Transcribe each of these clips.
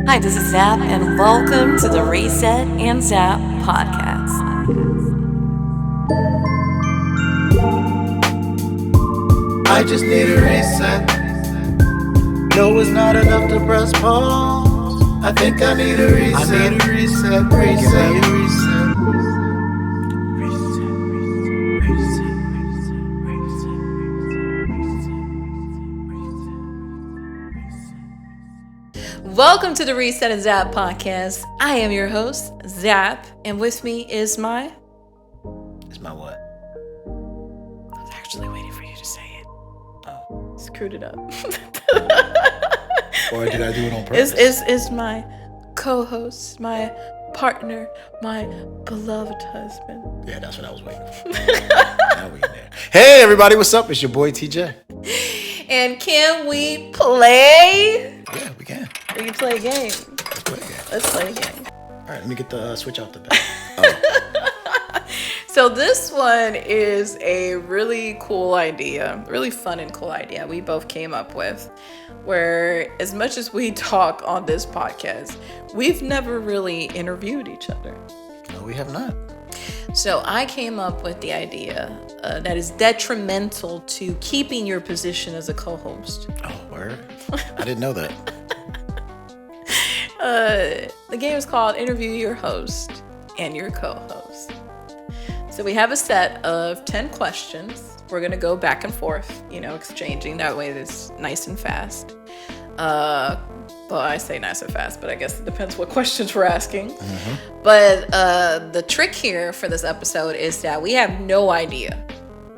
Hi, this is Zap, and welcome to the Reset and Zap Podcast. I just need a reset. No, it's not enough to press pause. I think I need a reset. I need a reset, reset. Welcome to the Reset and Zap Podcast. I am your host, Zap, and with me is my... It's my what? I was actually waiting for you to say it. Oh. Screwed it up. Or did I do it on purpose? It's my co-host, my partner, my beloved husband. Yeah, that's what I was waiting for. Now we in there. Hey, everybody, what's up? It's your boy, TJ. And can we play? Yeah, we can. We can play a game. Let's play a game. Let's play a game. All right, let me get the switch off the back. Oh. So this one is a really cool idea, really fun and cool idea we both came up with, where as much as we talk on this podcast, we've never really interviewed each other. No, we have not. So I came up with the idea that is detrimental to keeping your position as a co-host. Oh, word? I didn't know that. The game is called Interview Your Host and Your Co-Host. So we have a set of 10 questions. We're going to go back and forth, exchanging. That way it's nice and fast. Well, I say nice and fast, but I guess it depends what questions we're asking. Mm-hmm. But the trick here for this episode is that we have no idea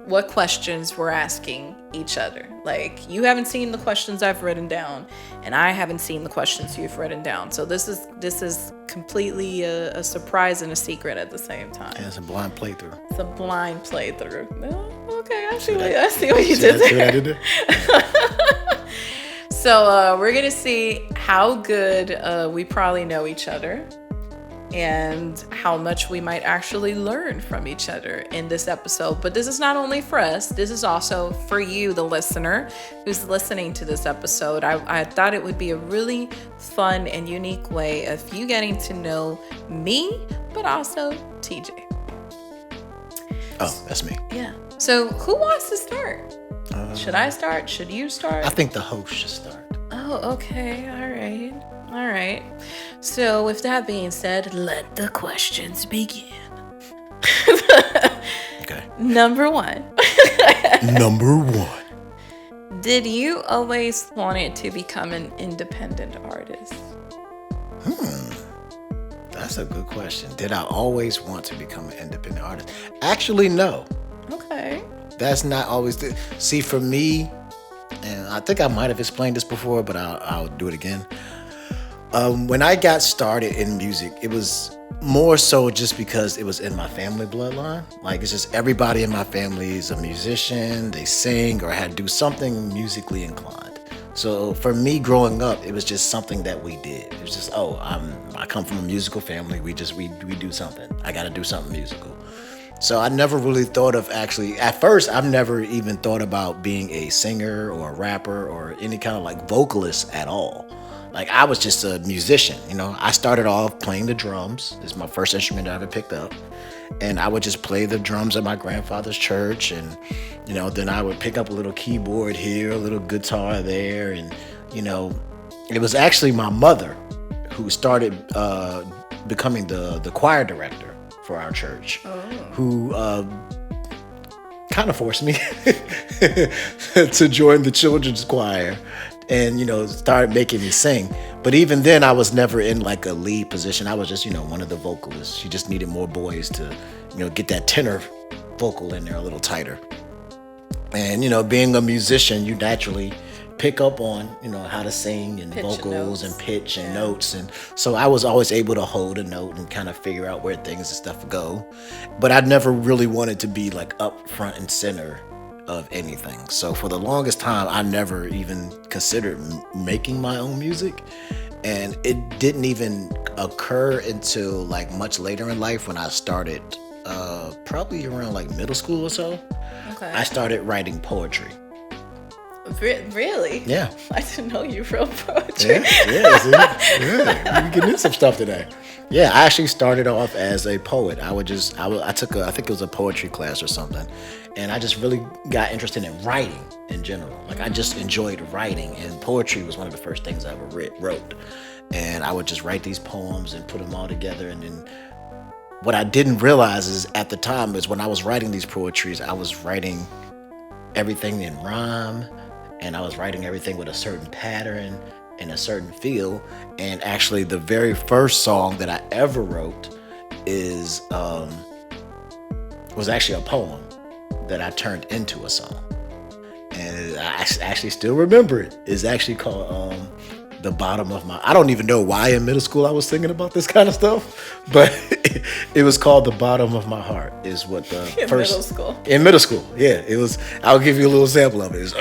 what questions we're asking each other. Like, you haven't seen the questions I've written down, and I haven't seen the questions you've written down. So this is completely a surprise and a secret at the same time. Yeah, it's a blind playthrough. It's a blind playthrough. Oh, okay, I see what you did there. See what I did there? So we're going to see how good we probably know each other and how much we might actually learn from each other in this episode. But this is not only for us. This is also for you, the listener, who's listening to this episode. I thought it would be a really fun and unique way of you getting to know me, but also TJ. Oh, that's me. Yeah. So who wants to start? Should I start? Should you start? I think the host should start. Oh, okay. All right. So with that being said, let the questions begin. Okay. Number one. Did you always want to become an independent artist? That's a good question. Did I always want to become an independent artist? Actually, no. Okay. That's not always see, for me, and I think I might have explained this before, but I'll do it again. When I got started in music, it was more so just because it was in my family bloodline. Like, it's just everybody in my family is a musician, they sing or had to do something musically inclined. So for me growing up, it was just something that we did. It was just, I come from a musical family. We do something. I got to do something musical. So I never really thought of at first, I've never even thought about being a singer or a rapper or any kind of like vocalist at all. Like, I was just a musician, I started off playing the drums. This is my first instrument I ever picked up. And I would just play the drums at my grandfather's church. And, then I would pick up a little keyboard here, a little guitar there. And, it was actually my mother who started becoming the choir director for our church, who kind of forced me to join the children's choir and, started making me sing. But even then, I was never in like a lead position. I was just, one of the vocalists. She just needed more boys to, get that tenor vocal in there a little tighter. And, being a musician, you naturally pick up on, how to sing and pitch vocals and pitch and notes. And so I was always able to hold a note and kind of figure out where things and stuff go. But I never really wanted to be like up front and center of anything. So for the longest time, I never even considered making my own music. And it didn't even occur until like much later in life when I started probably around like middle school or so. Okay. I started writing poetry. Really? Yeah. I didn't know you wrote poetry. You getting into some stuff today. Yeah, I actually started off as a poet. I took I think it was a poetry class or something, and I just really got interested in writing in general. Like I just enjoyed writing, and poetry was one of the first things I ever wrote. And I would just write these poems and put them all together, and then what I didn't realize is at the time is when I was writing these poetries, I was writing everything in rhyme, and I was writing everything with a certain pattern and a certain feel. And actually the very first song that I ever wrote was actually a poem that I turned into a song. And I actually still remember it. It's actually called The Bottom of My... I don't even know why in middle school I was thinking about this kind of stuff, but it was called The Bottom of My Heart is what the in first... middle school. In middle school, yeah. It was... I'll give you a little sample of it. It's,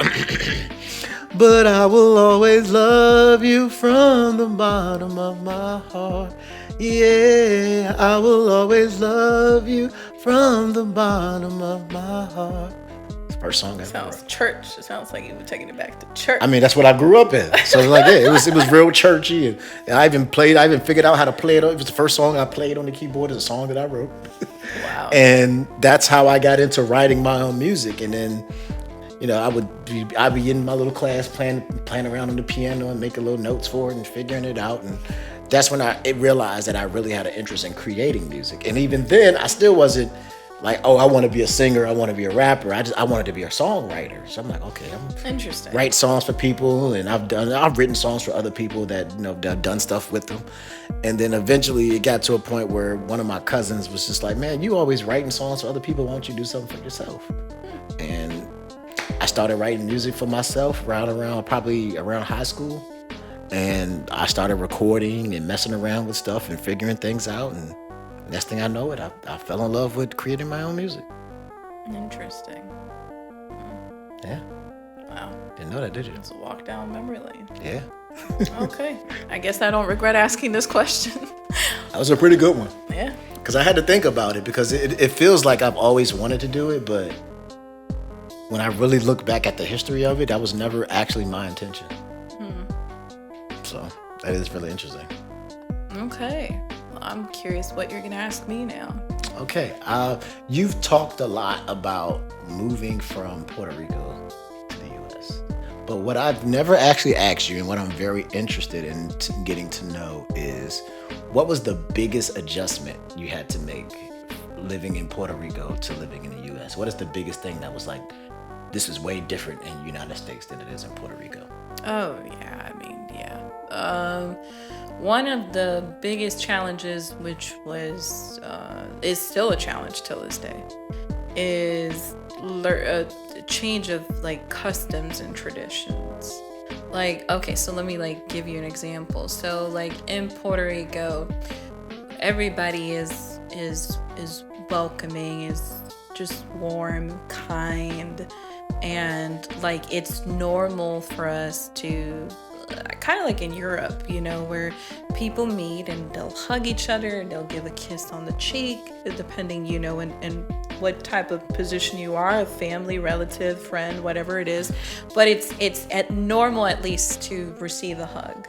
but I will always love you from the bottom of my heart. Yeah, I will always love you from the bottom of my heart. First song I ever Sounds wrote. church. It sounds like you were taking it back to church. I mean, that's what I grew up in. So like, yeah, it was real churchy, and I even figured out how to play it. It was the first song I played on the keyboard. Is a song that I wrote. Wow. And that's how I got into writing my own music. And then, you know, I'd be in my little class playing around on the piano and making little notes for it and figuring it out. And that's when I realized that I really had an interest in creating music. And even then, I still wasn't like, oh, I want to be a singer, I want to be a rapper. I wanted to be a songwriter. So I'm like, okay, I'm Interesting. write songs for people, and I've written songs for other people that, you know, that done stuff with them. And then eventually it got to a point where one of my cousins was just like, man, you always writing songs for other people, why don't you do something for yourself? And I started writing music for myself probably around high school. And I started recording and messing around with stuff and figuring things out, and next thing I know it, I fell in love with creating my own music. Interesting. Yeah. Wow. Didn't know that, did you? It's a walk down memory lane. Yeah. Okay. I guess I don't regret asking this question. That was a pretty good one. Yeah. Because I had to think about it, because it feels like I've always wanted to do it, but when I really look back at the history of it, that was never actually my intention. So that is really interesting. Okay. Well, I'm curious what you're going to ask me now. Okay. You've talked a lot about moving from Puerto Rico to the U.S. But what I've never actually asked you, and what I'm very interested in getting to know, is what was the biggest adjustment you had to make living in Puerto Rico to living in the U.S.? What is the biggest thing that was like, this is way different in the United States than it is in Puerto Rico? Oh, yeah. I mean, yeah. One of the biggest challenges, which was is still a challenge till this day, is a change of like customs and traditions. Like, okay, so let me like give you an example. So like in Puerto Rico, everybody is welcoming, is just warm, kind, and like it's normal for us to kind of like in Europe, you know, where people meet and they'll hug each other and they'll give a kiss on the cheek, depending, you know, and what type of position you are, a family, relative, friend, whatever it is. But it's at normal, at least, to receive a hug.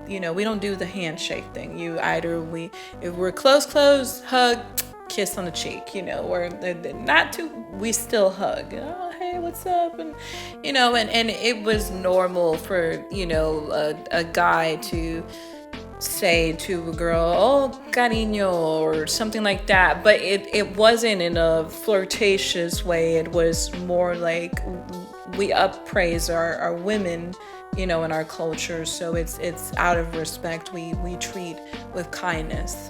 You know, we don't do the handshake thing. If we're close, hug, kiss on the cheek, you know, or not too, we still hug. Oh, hey, what's up? And, you know, and it was normal for, you know, a guy to say to a girl, oh, cariño, or something like that. But it wasn't in a flirtatious way. It was more like we uppraise our women, you know, in our culture. So it's out of respect. We treat with kindness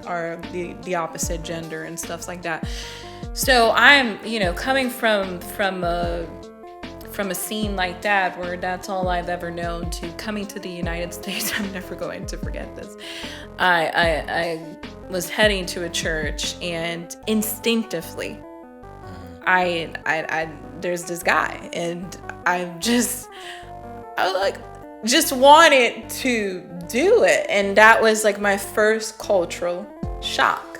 the opposite gender and stuff like that. So I'm, you know, coming from a scene like that, where that's all I've ever known, to coming to the United States. I'm never going to forget this. I was heading to a church, and instinctively, I there's this guy, and I just wanted to do it. And that was like my first cultural shock,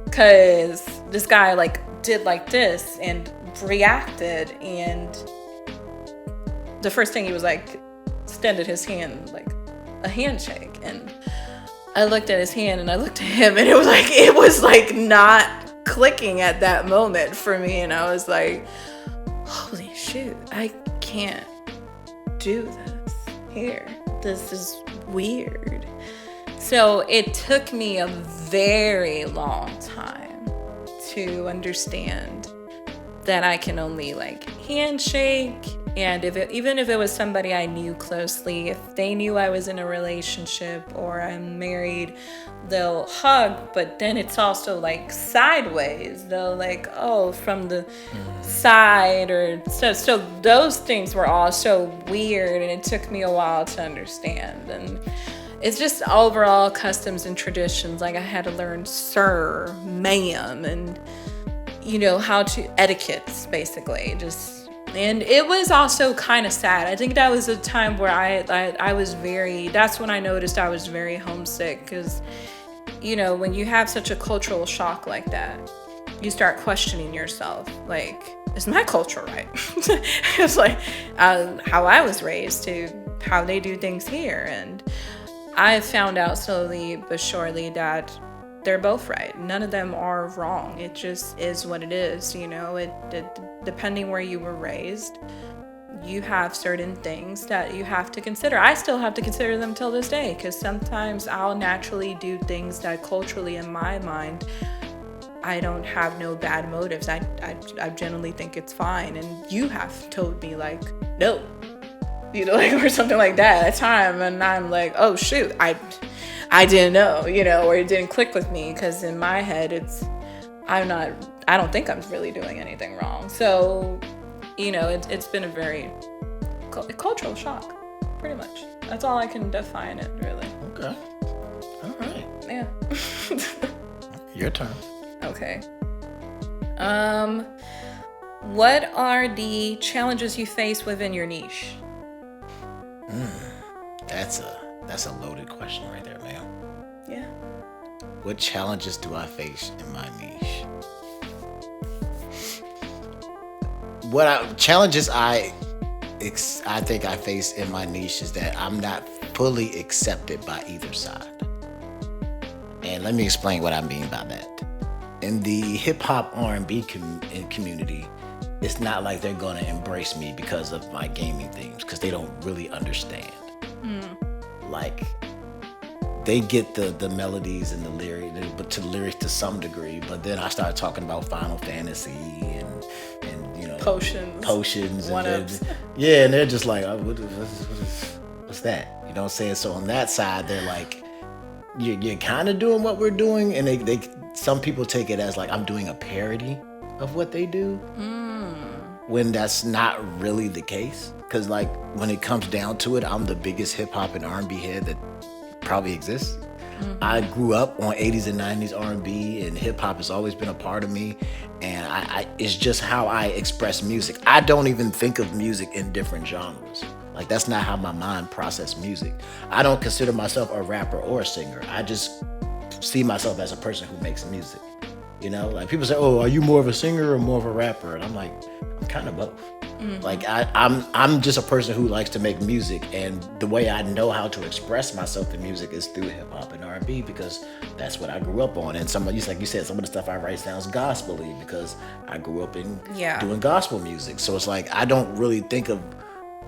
because this guy like did like this and reacted, and the first thing he was like, extended his hand, like a handshake. And I looked at his hand and I looked at him, and it was like not clicking at that moment for me. And I was like, holy shoot, I can't do this here. This is weird. So it took me a very long time to understand that I can only like handshake, and even if it was somebody I knew closely, if they knew I was in a relationship or I'm married, they'll hug, but then it's also like sideways. They'll like, oh, from the side, or so those things were all so weird, and it took me a while to understand. And it's just overall customs and traditions. Like I had to learn sir, ma'am, and how to etiquettes, basically. And it was also kind of sad. I think that was a time where I was that's when I noticed I was very homesick, because when you have such a cultural shock like that, you start questioning yourself, like, is my culture right? It's like how I was raised to how they do things here. And I found out slowly but surely that they're both right. None of them are wrong. It just is what it is. Depending where you were raised, you have certain things that you have to consider. I still have to consider them till this day, because sometimes I'll naturally do things that culturally in my mind, I don't have no bad motives. I generally think it's fine. And you have told me like, no, or something like that at a time. And I'm like, oh shoot, I didn't know, or it didn't click with me, because in my head, I don't think I'm really doing anything wrong. So, it's been a very cultural shock, pretty much. That's all I can define it, really. Okay. All right. Yeah. Your turn. Okay. What are the challenges you face within your niche? That's a loaded question right there, ma'am. Yeah. What challenges do I face in my niche? Challenges I think I face in my niche is that I'm not fully accepted by either side. And let me explain what I mean by that. In the hip hop R&B community, it's not like they're going to embrace me because of my gaming themes, because they don't really understand. Like, they get the melodies and the lyrics to some degree, but then I started talking about Final Fantasy and potions one-ups. And they're just like, oh, what's that? You know what I'm saying? So on that side, they're like, you're kind of doing what we're doing, and they some people take it as like I'm doing a parody of what they do, when that's not really the case. Because like when it comes down to it, I'm the biggest hip hop and R&B head that probably exists. I grew up on 80s and 90s R&B, and hip hop has always been a part of me, and I it's just how I express music. I don't even think of music in different genres. Like, that's not how my mind processes music. I don't consider myself a rapper or a singer. I just see myself as a person who makes music. Like people say, oh, are you more of a singer or more of a rapper? And I'm like, I'm kind of both. Like I'm just a person who likes to make music, and the way I know how to express myself in music is through hip hop and R&B, because that's what I grew up on. And like you said, some of the stuff I write sounds gospel-y because I grew up in doing gospel music. So it's like I don't really think of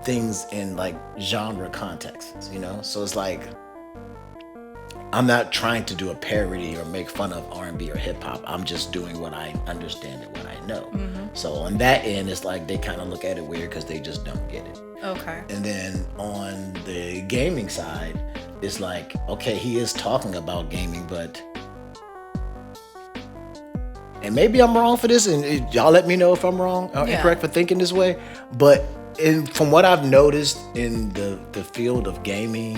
things in like genre contexts, So it's like I'm not trying to do a parody or make fun of R&B or hip hop. I'm just doing what I understand and what I know. So on that end, it's like they kind of look at it weird because they just don't get it. Okay. And then on the gaming side, it's like, okay, he is talking about gaming, but, and maybe I'm wrong for this, and y'all let me know if I'm wrong or incorrect for thinking this way, but from what I've noticed in the field of gaming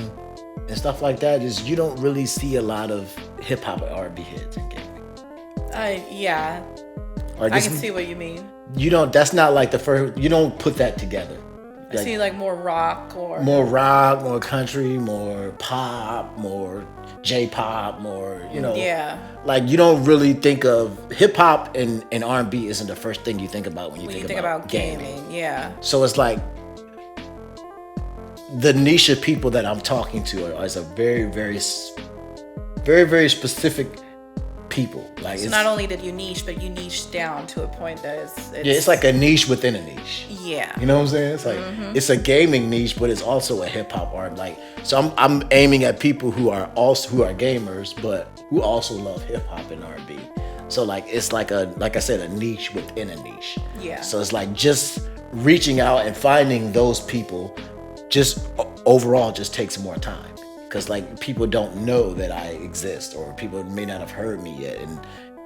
and stuff like that, is you don't really see a lot of hip hop or R&B heads in gaming. Yeah. I can see what you mean. That's not like the first, you don't put that together. I see like more rock, more country, more pop, more J-pop, more, like you don't really think of hip hop and R&B isn't the first thing you think about when you think about gaming. Yeah. So it's like, the niche of people that I'm talking to is a very, very, very, very specific people. Like, so it's not only did you niche, but you niche down to a point that it's like a niche within a niche. Yeah. You know what I'm saying? It's like it's a gaming niche, but it's also a hip hop art. Like, so I'm aiming at people who are gamers, but who also love hip hop and R&B. So like it's like I said, a niche within a niche. Yeah. So it's like just reaching out and finding those people just overall just takes more time. Because like people don't know that I exist, or people may not have heard me yet, and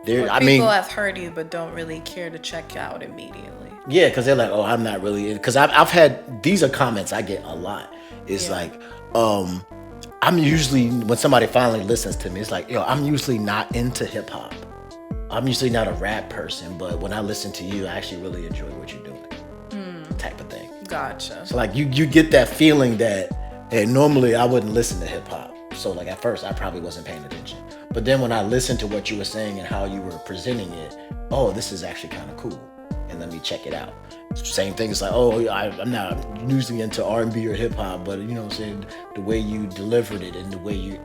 people have heard you but don't really care to check out immediately. Yeah, because they're like, oh, I'm not really in. Because I've had, these are comments I get a lot. It's like, I'm usually, when somebody finally listens to me, it's like, yo, I'm usually not into hip hop. I'm usually not a rap person, but when I listen to you, I actually really enjoy what you're doing, type of thing. Gotcha. So like you get that feeling that, hey, normally I wouldn't listen to hip hop. So like at first I probably wasn't paying attention. But then when I listened to what you were saying and how you were presenting it, oh, this is actually kind of cool. And let me check it out. Same thing. It's like, oh, I'm not usually into R&B or hip hop, but you know what I'm saying, the way you delivered it and the way you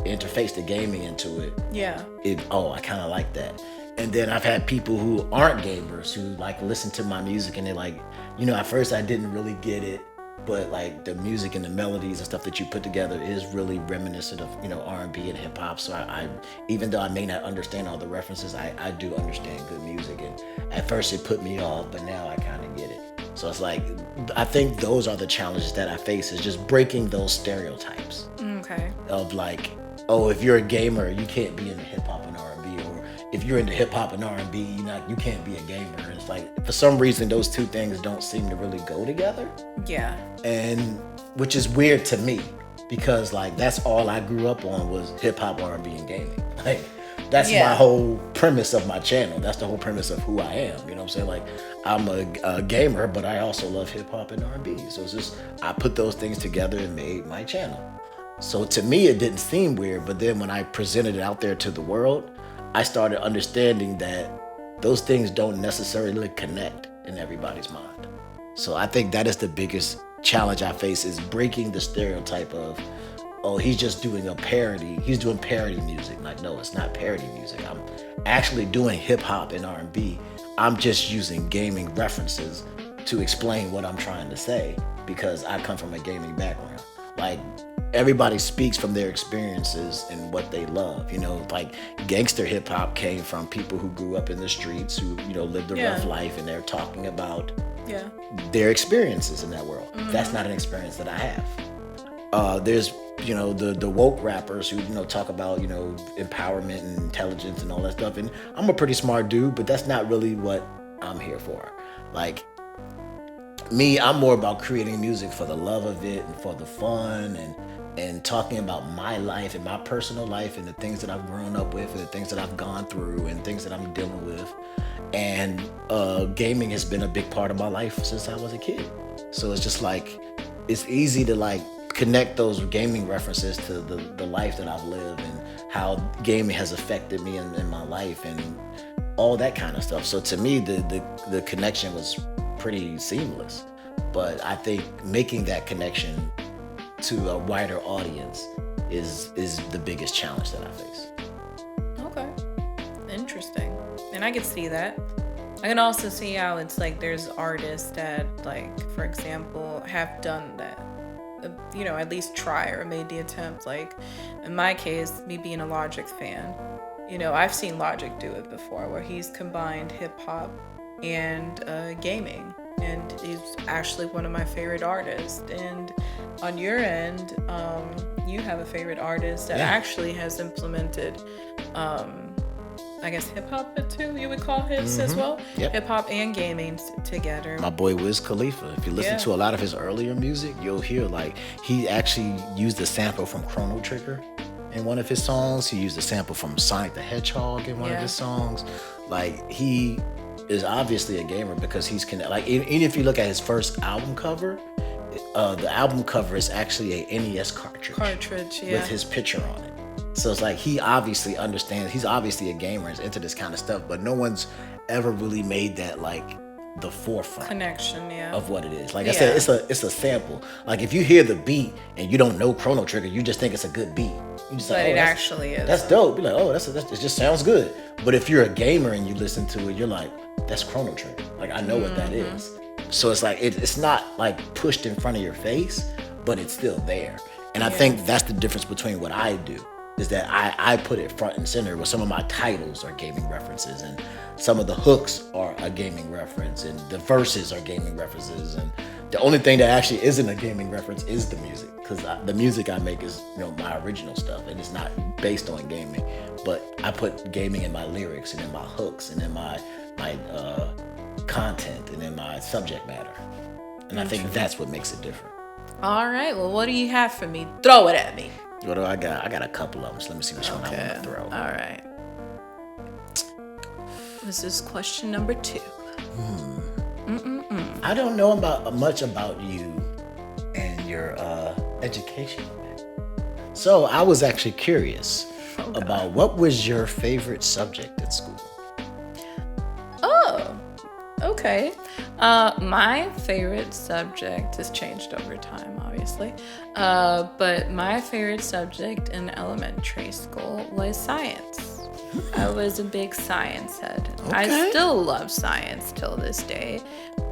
interface the gaming into it. Yeah. I kind of like that. And then I've had people who aren't gamers who like listen to my music and they're like, at first I didn't really get it, but like the music and the melodies and stuff that you put together is really reminiscent of R&B and hip hop. So I even though I may not understand all the references, I do understand good music. And at first it put me off, but now I kind of get it. So it's like, I think those are the challenges that I face, is just breaking those stereotypes. Okay. Of like, oh, if you're a gamer, you can't be into hip hop and R&B, or if you're into hip hop and R&B, you can't be a gamer. And it's like, for some reason, those two things don't seem to really go together. Yeah. And which is weird to me, because like that's all I grew up on was hip hop, R&B, and gaming. Like that's my whole premise of my channel. That's the whole premise of who I am. You know what I'm saying? Like I'm a gamer, but I also love hip hop and R&B. So it's just, I put those things together and made my channel. So to me, it didn't seem weird. But then when I presented it out there to the world, I started understanding that those things don't necessarily connect in everybody's mind. So I think that is the biggest challenge I face, is breaking the stereotype of, oh, he's just doing a parody. He's doing parody music. Like, no, it's not parody music. I'm actually doing hip hop and R&B. I'm just using gaming references to explain what I'm trying to say, because I come from a gaming background. Like, everybody speaks from their experiences and what they love. Like gangster hip hop came from people who grew up in the streets, who lived a rough life, and they're talking about their experiences in that world. That's not an experience that I have. There's the woke rappers who talk about empowerment and intelligence and all that stuff, and I'm a pretty smart dude, but that's not really what I'm here for. Like me, I'm more about creating music for the love of it and for the fun, and talking about my life and my personal life and the things that I've grown up with and the things that I've gone through and things that I'm dealing with. And gaming has been a big part of my life since I was a kid. So it's just like, it's easy to like connect those gaming references to the life that I've lived and how gaming has affected me in my life and all that kind of stuff. So to me, the connection was pretty seamless. But I think making that connection to a wider audience is the biggest challenge that I face. Okay. Interesting. And I can see that. I can also see how it's like there's artists that, like, for example, have done that. At least try or made the attempt. Like, in my case, me being a Logic fan, I've seen Logic do it before, where he's combined hip hop and gaming. And he's actually one of my favorite artists. And on your end, you have a favorite artist that actually has implemented, I guess, hip hop too, you would call his as well? Yep. Hip hop and gaming together. My boy Wiz Khalifa. If you listen to a lot of his earlier music, you'll hear like he actually used a sample from Chrono Trigger in one of his songs. He used a sample from Sonic the Hedgehog in one of his songs. Like, he is obviously a gamer because he's like, even if you look at his first album cover, the album cover is actually a NES cartridge with his picture on it. So it's like, he obviously understands, he's obviously a gamer, is into this kind of stuff, but no one's ever really made that like the forefront connection, of what it is. Like I said, it's a sample. Like if you hear the beat and you don't know Chrono Trigger, you just think it's a good beat. You just but it actually is. That's dope. You're like, oh, it just sounds good. But if you're a gamer and you listen to it, you're like, that's Chrono Trigger. Like I know what that is. So it's like it's not like pushed in front of your face, but it's still there. And I think that's the difference between what I do, is that I put it front and center, where some of my titles are gaming references and some of the hooks are a gaming reference and the verses are gaming references, and the only thing that actually isn't a gaming reference is the music, because the music I make is my original stuff and it's not based on gaming, but I put gaming in my lyrics and in my hooks and in my content and in my subject matter, and I think that's what makes it different. All right, well, what do you have for me? Throw it at me. What do I got? I got a couple of them, so let me see which one I want to throw. All right. This is question number 2. I don't know much about you and your education. So I was actually curious about what was your favorite subject at school? Oh, okay. My favorite subject has changed over time, obviously. But my favorite subject in elementary school was science. I was a big science head. Okay. I still love science till this day.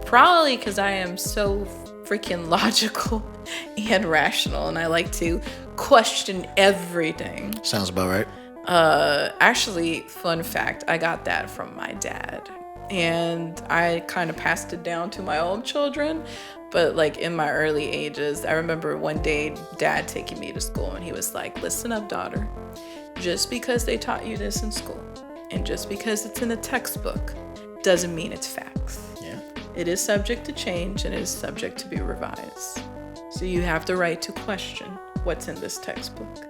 Probably because I am so freaking logical and rational, and I like to question everything. Sounds about right. Actually, fun fact, I got that from my dad. And I kind of passed it down to my own children. But like in my early ages, I remember one day dad taking me to school and he was like, listen up, daughter. Just because they taught you this in school and just because it's in a textbook doesn't mean it's facts. Yeah. It is subject to change and it is subject to be revised. So you have the right to question what's in this textbook.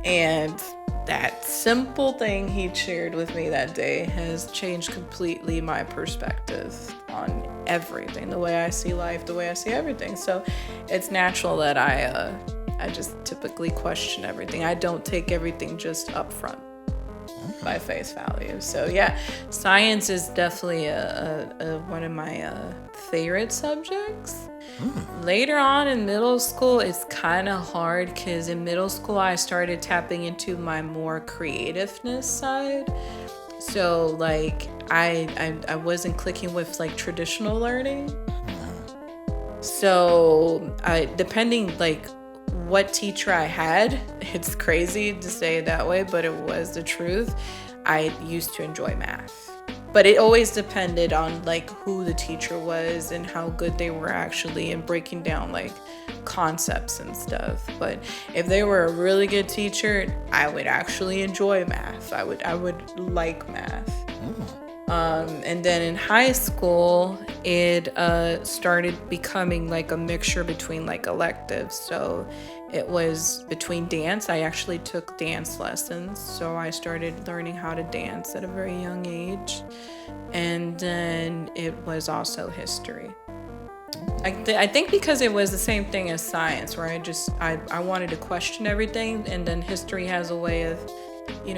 And that simple thing he shared with me that day has changed completely my perspective on everything, the way I see life, the way I see everything. So it's natural that I just typically question everything. I don't take everything just up front by face value. So yeah, science is definitely one of my favorite subjects. Later on in middle school, it's kind of hard because in middle school, I started tapping into my more creativeness side. So like I wasn't clicking with like traditional learning. So depending like what teacher I had, it's crazy to say it that way, but it was the truth. I used to enjoy math. But it always depended on like who the teacher was and how good they were actually in breaking down like concepts and stuff. But if they were a really good teacher, I would actually enjoy math. I would like math. And then in high school, it started becoming like a mixture between like electives. So it was between dance. I actually took dance lessons. So I started learning how to dance at a very young age. And then it was also history. I think because it was the same thing as science, where I wanted to question everything. And then history has a way of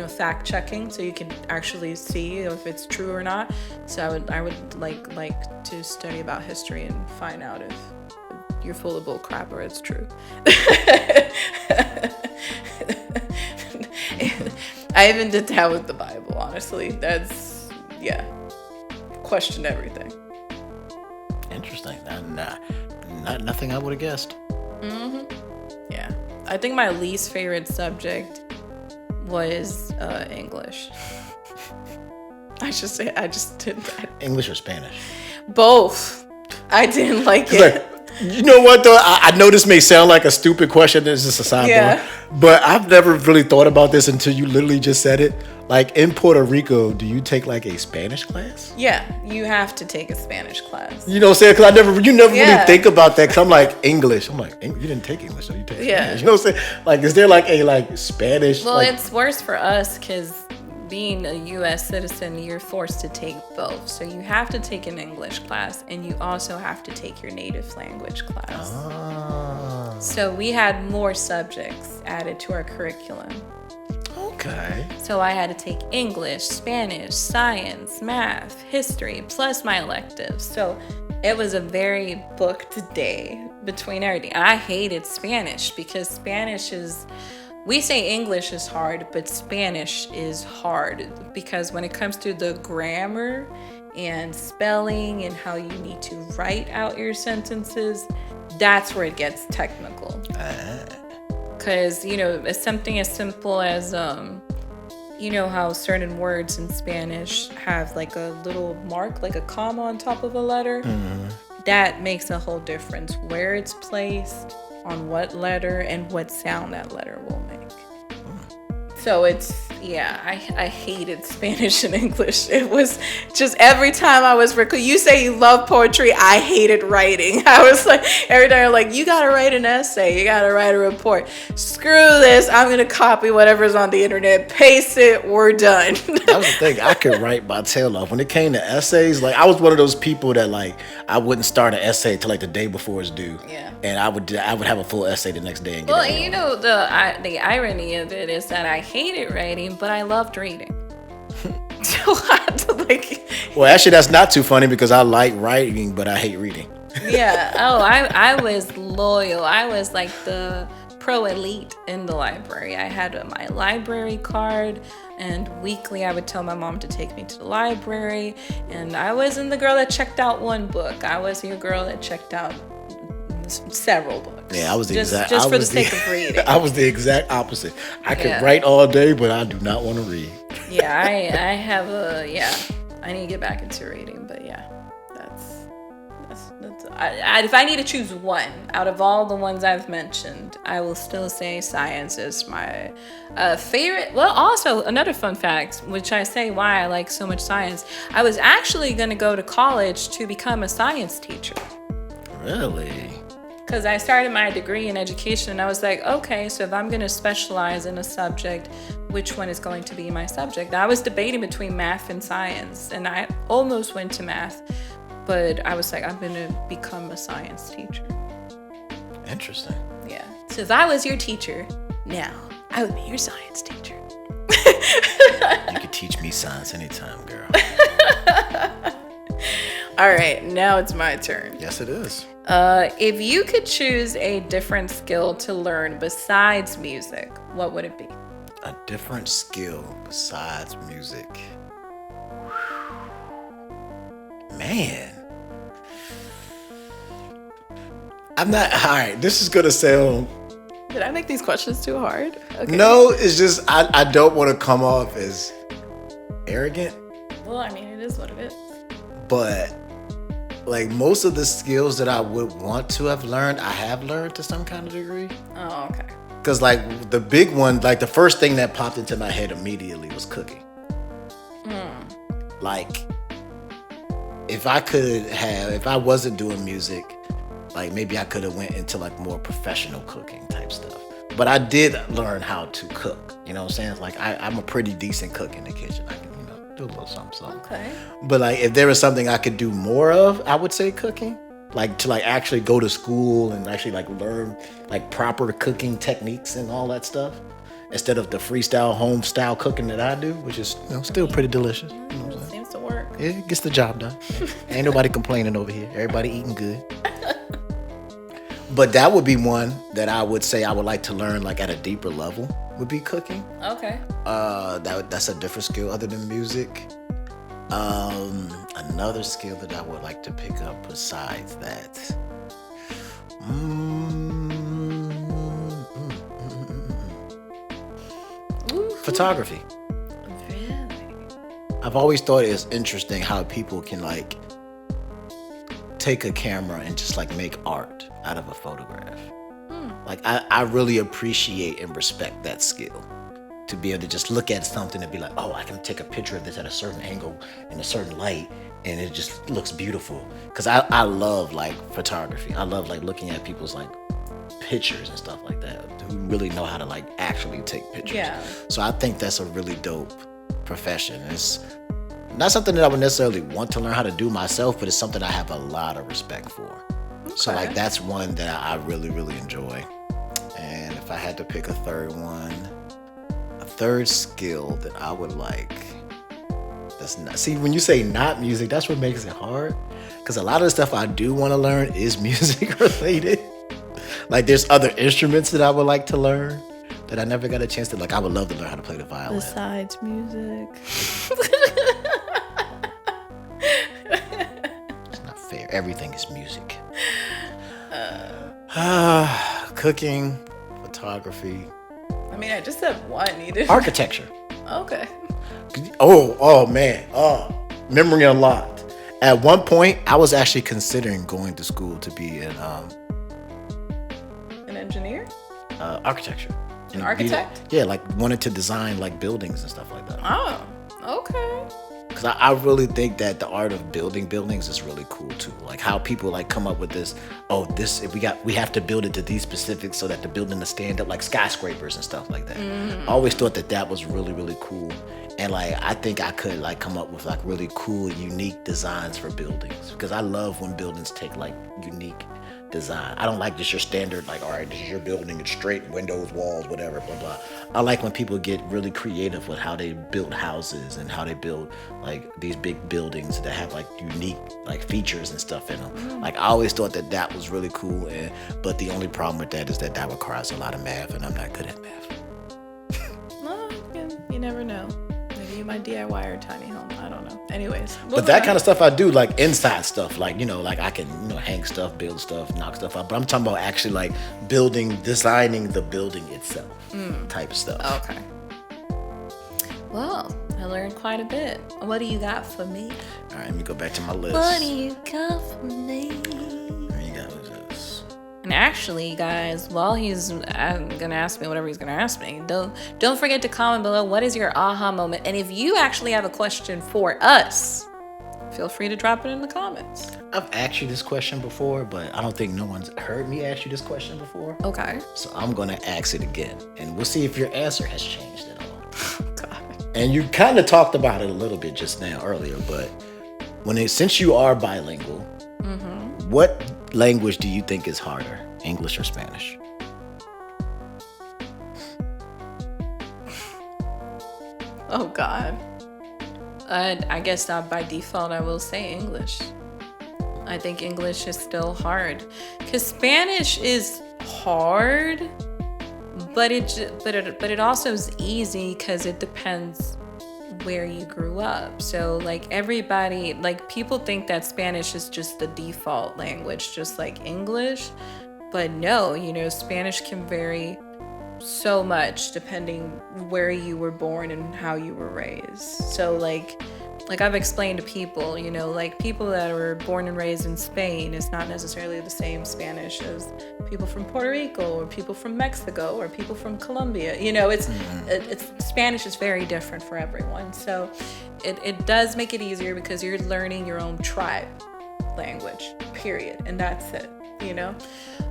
fact checking, so you can actually see if it's true or not. So I would like to study about history and find out if you're full of bull crap or it's true. I even did that with the Bible, honestly. Question everything. Interesting. Nothing I would have guessed. Yeah. I think my least favorite subject was English. I just didn't. English or Spanish? Both. I didn't like it. Like, you know what though? I know this may sound like a stupid question. It's just a sidebar. But I've never really thought about this until you literally just said it. Like in Puerto Rico, do you take like a Spanish class? Yeah, you have to take a Spanish class. You know what I'm saying? Because you never really think about that. Because I'm like, English. I'm like, you didn't take English, so you take Spanish. You know what I'm saying? Like, is there like a Spanish? Well, it's worse for us because being a U.S. citizen, you're forced to take both. So you have to take an English class and you also have to take your native language class. So we had more subjects added to our curriculum. Okay. So I had to take English, Spanish, science, math, history, plus my electives. So it was a very booked day between everything. I hated Spanish because Spanish is, we say English is hard, but Spanish is hard because when it comes to the grammar and spelling and how you need to write out your sentences, that's where it gets technical. Because, it's something as simple as, how certain words in Spanish have like a little mark, like a comma on top of a letter. Mm-hmm. That makes a whole difference where it's placed, on what letter, and what sound that letter will make. So I hated Spanish and English. It was just every time I was, you say you love poetry, I hated writing. I was like, every time I'm like, you gotta write an essay, you gotta write a report. Screw this, I'm gonna copy whatever's on the internet, paste it, we're done. That was the thing, I could write my tail off. When it came to essays, like I was one of those people that like, I wouldn't start an essay till like the day before it's due. Yeah. And I would have a full essay the next day. And get the irony of it is that I hated writing, but I loved reading. So I had to Well, actually, that's not too funny because I like writing, but I hate reading. Yeah. Oh, I was loyal. I was like the pro elite in the library. I had my library card, and weekly I would tell my mom to take me to the library. And I wasn't the girl that checked out one book. I was your girl that checked out several books. Yeah, I was just for the sake of reading. I was the exact opposite. I could write all day, but I do not want to read. Yeah, I have I need to get back into reading, but yeah, that's if I need to choose one out of all the ones I've mentioned, I will still say science is my favorite. Well, also another fun fact, which I say why I like so much science. I was actually going to go to college to become a science teacher. Really? Because I started my degree in education and I was like, okay, so if I'm going to specialize in a subject, which one is going to be my subject? I was debating between math and science, and I almost went to math, but I was like, I'm going to become a science teacher. Interesting. Yeah. So if I was your teacher now, I would be your science teacher. You could teach me science anytime, girl. All right, now it's my turn. Yes, it is. If you could choose a different skill to learn besides music, what would it be? A different skill besides music. Man. I'm not, all right, this is going to sound... Did I make these questions too hard? Okay. No, it's just, I don't want to come off as arrogant. Well, I mean, it is what it is. But like most of the skills that I would want to have learned, I have learned to some kind of degree. Oh, okay. Because like the big one, like the first thing that popped into my head immediately was cooking. Like if I wasn't doing music, like maybe I could have went into like more professional cooking type stuff. But I did learn how to cook. You know what I'm saying? Like I'm a pretty decent cook in the kitchen. I can, do a little something. Okay. But like if there was something I could do more of, I would say cooking. Like to like actually go to school and actually like learn like proper cooking techniques and all that stuff. Instead of the freestyle home style cooking that I do, which is still pretty delicious. You know what I'm saying? Seems to work. It gets the job done. Ain't nobody complaining over here. Everybody eating good. But that would be one that I would say I would like to learn like at a deeper level, would be cooking. Okay. That's a different skill other than music. Another skill that I would like to pick up besides that. Photography. Really? I've always thought it's interesting how people can like take a camera and just like make art out of a photograph. Like I really appreciate and respect that skill. To be able to just look at something and be like, oh, I can take a picture of this at a certain angle and a certain light and it just looks beautiful. Because I love like photography. I love like looking at people's like pictures and stuff like that who really know how to like actually take pictures. Yeah. So I think that's a really dope profession. It's not something that I would necessarily want to learn how to do myself, but it's something I have a lot of respect for. Okay. So like that's one that I really, really enjoy. And if I had to pick a third one, third skill that I would like. That's not. See, when you say not music, that's what makes it hard. Because a lot of the stuff I do want to learn is music related. Like there's other instruments that I would like to learn that I never got a chance to. Like I would love to learn how to play the violin. Besides music. It's not fair. Everything is music. Cooking, photography. I mean, I just said one. You did Architecture. Okay. Oh man. Memory unlocked. At one point, I was actually considering going to school to be an engineer? Architecture. An architect? Yeah, like wanted to design like buildings and stuff like that. Oh, okay. Because I really think that the art of building buildings is really cool too. Like how people like come up with this. Oh, this we have to build it to these specifics so that the building will stand up, like skyscrapers and stuff like that. I always thought that was really, really cool. And like I think I could like come up with like really cool, unique designs for buildings. Because I love when buildings take like unique design. I don't like just your standard, like, all right, this is your building, it's straight, windows, walls, whatever, blah, blah. I like when people get really creative with how they build houses and how they build like these big buildings that have like unique like features and stuff in them. Like I always thought that was really cool. But the only problem with that is that requires a lot of math and I'm not good at math. Well, you never know. Maybe you might DIY your tiny home. I don't know. Anyways. But that kind of stuff I do, like inside stuff, like, like I can, hang stuff, build stuff, knock stuff out. But I'm talking about actually like designing the building itself type of stuff. Okay. Well, I learned quite a bit. What do you got for me? All right, let me go back to my list. What do you got for me? There you go. And actually, guys, while he's gonna ask me whatever he's gonna ask me, don't forget to comment below what is your aha moment. And if you actually have a question for us, feel free to drop it in the comments. I've asked you this question before, but I don't think no one's heard me ask you this question before. Okay. So I'm gonna ask it again, and we'll see if your answer has changed at all. God. And you kind of talked about it a little bit just now earlier, but since you are bilingual, what language do you think is harder, English or Spanish? Oh God. I guess by default I will say English. I think English is still hard because Spanish is hard, but it also is easy because it depends where you grew up. So like everybody, like people think that Spanish is just the default language, just like English, but no, Spanish can vary so much depending where you were born and how you were raised. So like I've explained to people, like people that were born and raised in Spain is not necessarily the same Spanish as people from Puerto Rico or people from Mexico or people from Colombia. It's Spanish is very different for everyone. So it does make it easier because you're learning your own tribe language, period. And that's it,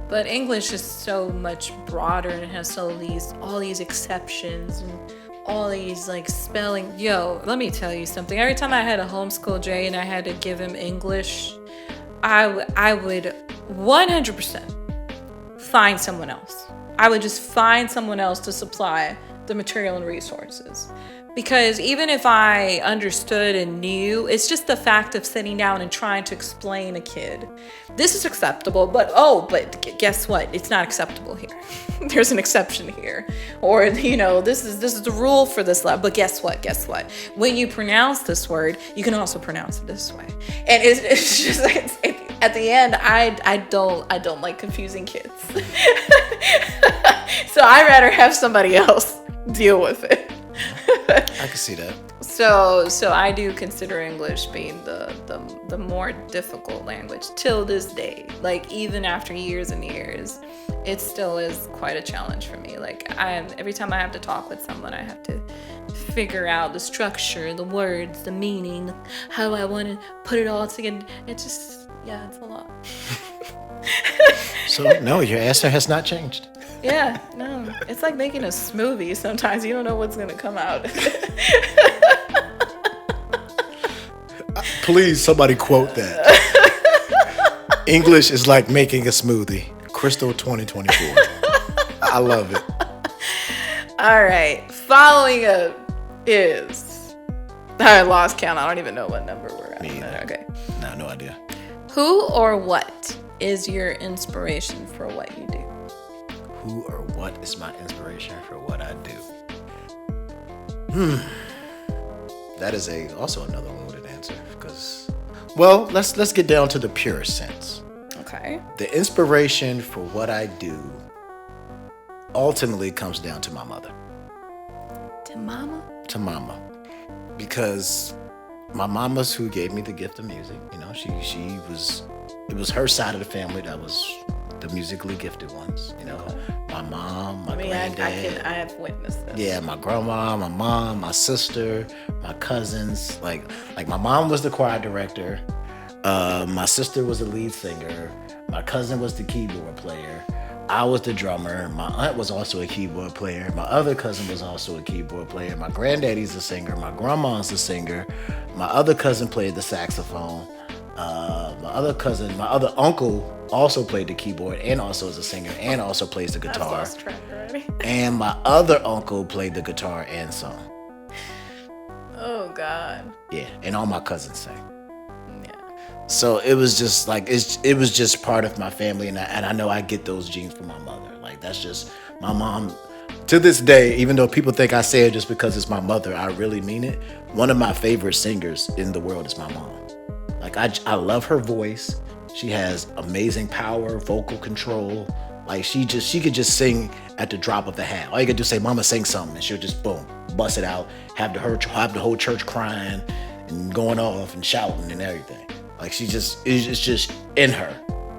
But English is so much broader and it has all these exceptions and all these like spelling. Yo, let me tell you something. Every time I had to homeschool Jay and I had to give him English, I would 100% find someone else. I would just find someone else to supply the material and resources. Because even if I understood and knew, it's just the fact of sitting down and trying to explain a kid, this is acceptable, but guess what? It's not acceptable here. There's an exception here. Or, this is the rule for this level, but guess what? When you pronounce this word, you can also pronounce it this way. And it's just like, at the end, I don't like confusing kids. So I'd rather have somebody else deal with it. I can see that. So I do consider English being the more difficult language till this day. Like even after years and years, it still is quite a challenge for me. Like every time I have to talk with someone, I have to figure out the structure, the words, the meaning, how I want to put it all together. It's a lot. So no, your answer has not changed. Yeah, no. It's like making a smoothie. Sometimes you don't know what's going to come out. Please, somebody quote that. English is like making a smoothie. Crystal 2024. I love it. All right. Following up is, I lost count. I don't even know what number we're at. Me either. Okay. No idea. Who or what is your inspiration for what you do? Who or what is my inspiration for what I do? That is also another loaded answer because, well, let's get down to the purest sense. Okay. The inspiration for what I do ultimately comes down to my mother. To mama? To mama. Because my mama's who gave me the gift of music. You know, it was her side of the family that was the musically gifted ones. You know, my mom, my granddad. I have witnessed this. Yeah, my grandma, my mom, my sister, my cousins. Like my mom was the choir director. My sister was the lead singer. My cousin was the keyboard player. I was the drummer. My aunt was also a keyboard player. My other cousin was also a keyboard player. My granddaddy's a singer. My grandma's a singer. My other cousin played the saxophone. My other uncle also played the keyboard and also is a singer and also plays the guitar. I've lost track already. And my other uncle played the guitar and sung. Oh God. Yeah, and all my cousins sang. Yeah. So it was just like it was just part of my family, and I know I get those genes from my mother. Like that's just my mom. To this day, even though people think I say it just because it's my mother, I really mean it. One of my favorite singers in the world is my mom. Like I love her voice. She has amazing power, vocal control. Like she could just sing at the drop of the hat. All you gotta do is say, "Mama, sing something," and she'll just boom, bust it out. Have the whole church crying and going off and shouting and everything. Like it's just in her.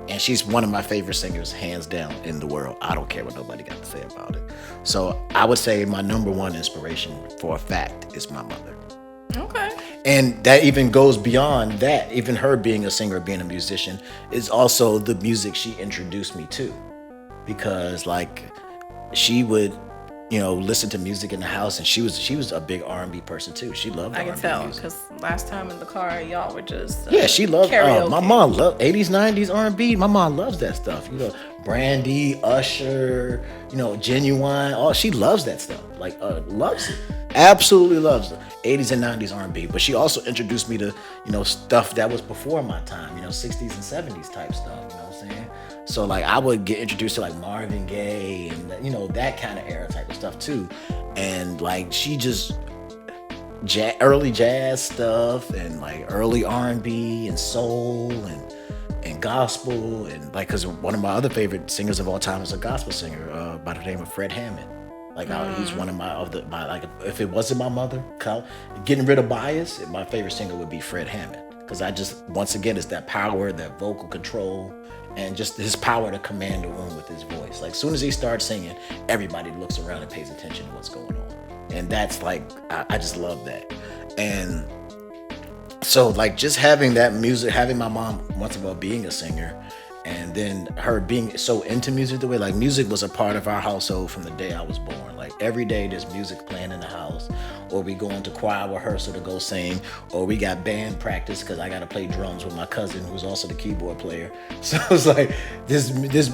And she's one of my favorite singers, hands down, in the world. I don't care what nobody got to say about it. So I would say my number one inspiration for a fact is my mother. Okay. And that even goes beyond that. Even her being a singer, being a musician, is also the music she introduced me to. Because like she would, listen to music in the house, and she was a big R&B person too. She loved R&B I can tell music. because last time in the car, y'all were just Yeah, she loved. karaoke. My mom loved 80s, 90s R&B. My mom loves that stuff. Brandy, Usher, Genuine. Oh, she loves that stuff. Like, loves it. Absolutely loves it. 80s and 90s R&B. But she also introduced me to, stuff that was before my time. 60s and 70s type stuff. You know what I'm saying? So like I would get introduced to like Marvin Gaye and that kind of era type of stuff too. And like she just early jazz stuff and like early R&B and soul and gospel and like because one of my other favorite singers of all time is a gospel singer by the name of Fred Hammond. Like he's one of my like if it wasn't my mother, getting rid of bias, my favorite singer would be Fred Hammond because I just once again it's that power, that vocal control. And just his power to command the room with his voice. Like, as soon as he starts singing, everybody looks around and pays attention to what's going on. And that's like, I just love that. And so, like, just having that music, having my mom, once of all, being a singer, and then her being so into music the way, like, music was a part of our household from the day I was born. Like, every day there's music playing in the house, or we go into choir rehearsal to go sing, or we got band practice because I got to play drums with my cousin who's also the keyboard player. So it's like this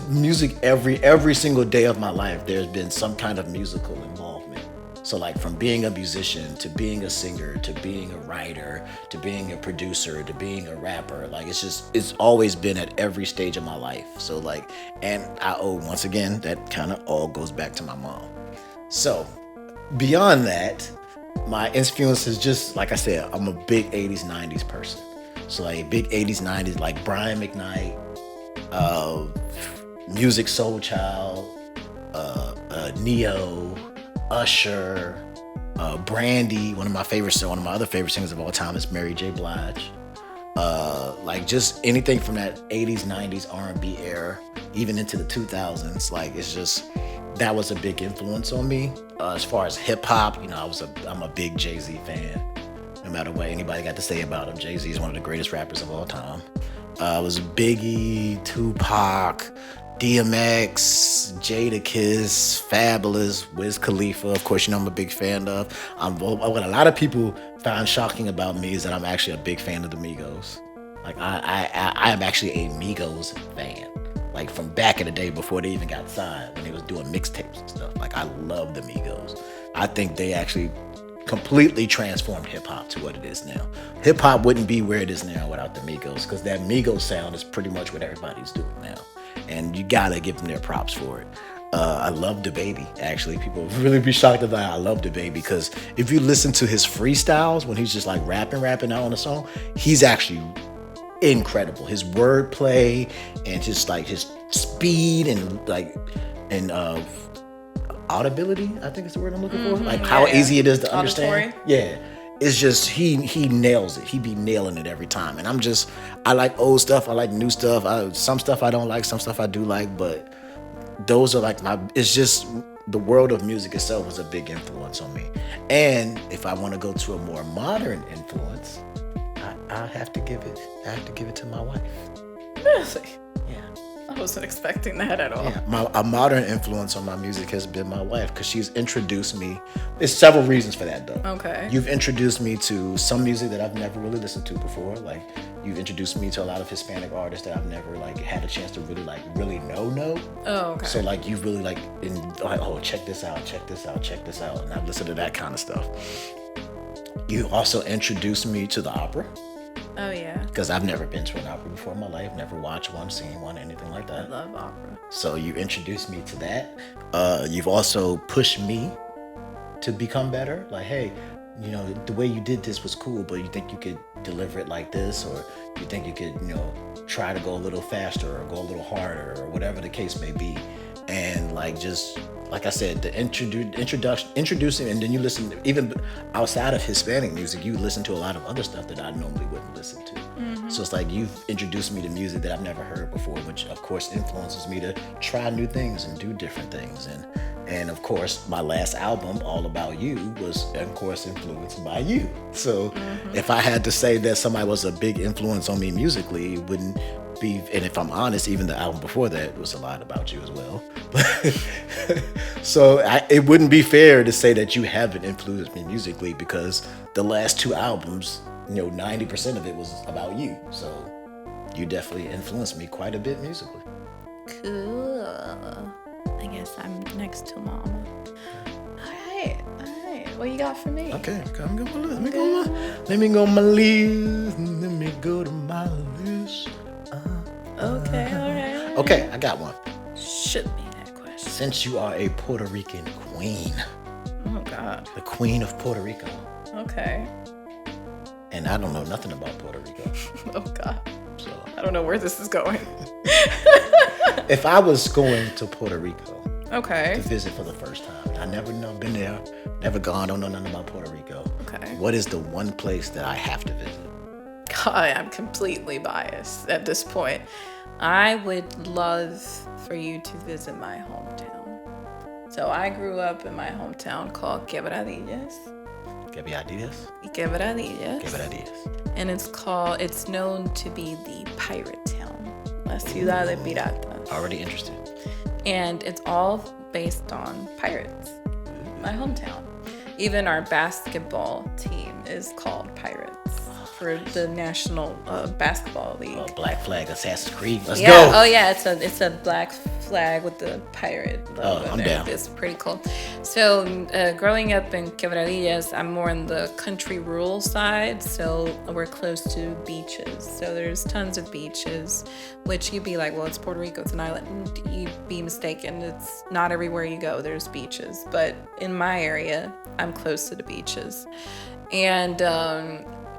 music every single day of my life. There's been some kind of musical involvement. So like from being a musician to being a singer to being a writer to being a producer to being a rapper, like it's always been at every stage of my life. So like, and I owe once again that kind of all goes back to my mom. So beyond that, my influence is just, like I said, I'm a big 80s, 90s person. So like big 80s, 90s, like Brian McKnight, Music Soul Child, Neo, Usher, Brandy. One of my other favorite singers of all time is Mary J. Blige. Like just anything from that 80s, 90s R&B era, even into the 2000s. Like it's just, that was a big influence on me. As far as hip hop, I'm a big Jay-Z fan. No matter what anybody got to say about him, Jay-Z is one of the greatest rappers of all time. I was Biggie, Tupac, DMX, Jadakiss, Fabulous, Wiz Khalifa. Of course, I'm a big fan of. What a lot of people find shocking about me is that I'm actually a big fan of the Migos. Like I am actually a Migos fan. Like from back in the day before they even got signed, when they was doing mixtapes and stuff. Like I love the Migos. I think they actually completely transformed hip hop to what it is now. Hip hop wouldn't be where it is now without the Migos, because that Migos sound is pretty much what everybody's doing now. And you gotta give them their props for it. I love DaBaby. Actually, people really be shocked that I love DaBaby, because if you listen to his freestyles when he's just like rapping out on a song, he's actually incredible. His wordplay and just like his speed and audibility, I think is the word I'm looking for. Like how easy it is to understand. Yeah. It's just he nails it. He be nailing it every time. And I like old stuff, I like new stuff. Some stuff I don't like, some stuff I do like, but those are like it's just the world of music itself was a big influence on me. And if I want to go to a more modern influence, I have to give it to my wife. Really? Yeah. I wasn't expecting that at all. Yeah. A modern influence on my music has been my wife, because she's introduced me. There's several reasons for that, though. Okay. You've introduced me to some music that I've never really listened to before. Like, you've introduced me to a lot of Hispanic artists that I've never like had a chance to really know. Oh, okay. So like you've really like check this out, and I've listened to that kind of stuff. You also introduced me to the opera. Oh, yeah. Because I've never been to an opera before in my life, never watched one, seen one, anything like that. I love opera. So you introduced me to that. You've also pushed me to become better. Like, hey, you know, the way you did this was cool, but you think you could deliver it like this, or you think you could, you know, try to go a little faster or go a little harder or whatever the case may be. And like, just like I said, the introducing, and then you listen, even outside of Hispanic music, you listen to a lot of other stuff that I normally wouldn't listen to. Mm-hmm. So it's like you've introduced me to music that I've never heard before, which of course influences me to try new things and do different things. And of course, my last album, All About You, was of course influenced by you. So if I had to say that somebody was a big influence on me musically, it wouldn't be, and if I'm honest, even the album before that was a lot about you as well. So it wouldn't be fair to say that you haven't influenced me musically, because the last two albums, you know, 90% of it was about you. So you definitely influenced me quite a bit musically. Cool. I guess I'm next to Mama. All right. What you got for me? Okay, let me go my list. Let me go to my list. Okay, I got one. Shoot me that question. Since you are a Puerto Rican queen. Oh, God. The queen of Puerto Rico. Okay. And I don't know nothing about Puerto Rico. Oh, God. So I don't know where this is going. If I was going to Puerto Rico to visit for the first time, I never been there, never gone, don't know nothing about Puerto Rico. Okay. What is the one place that I have to visit? God, I'm completely biased at this point. I would love for you to visit my hometown. So I grew up in my hometown called Quebradillas. And it's known to be the pirate town. La Ciudad de Pirata. Already interested. And it's all based on pirates. My hometown. Even our basketball team is called Pirates for the National Basketball League. Black flag, Assassin's Creed. Let's go. Oh yeah, it's a black flag with the pirate logo. I'm down. It's pretty cool. So growing up in Quebradillas, I'm more on the country rural side, so we're close to beaches. So there's tons of beaches, which you'd be like, well, it's Puerto Rico, it's an island. You'd be mistaken. It's not everywhere you go, there's beaches. But in my area, I'm close to the beaches.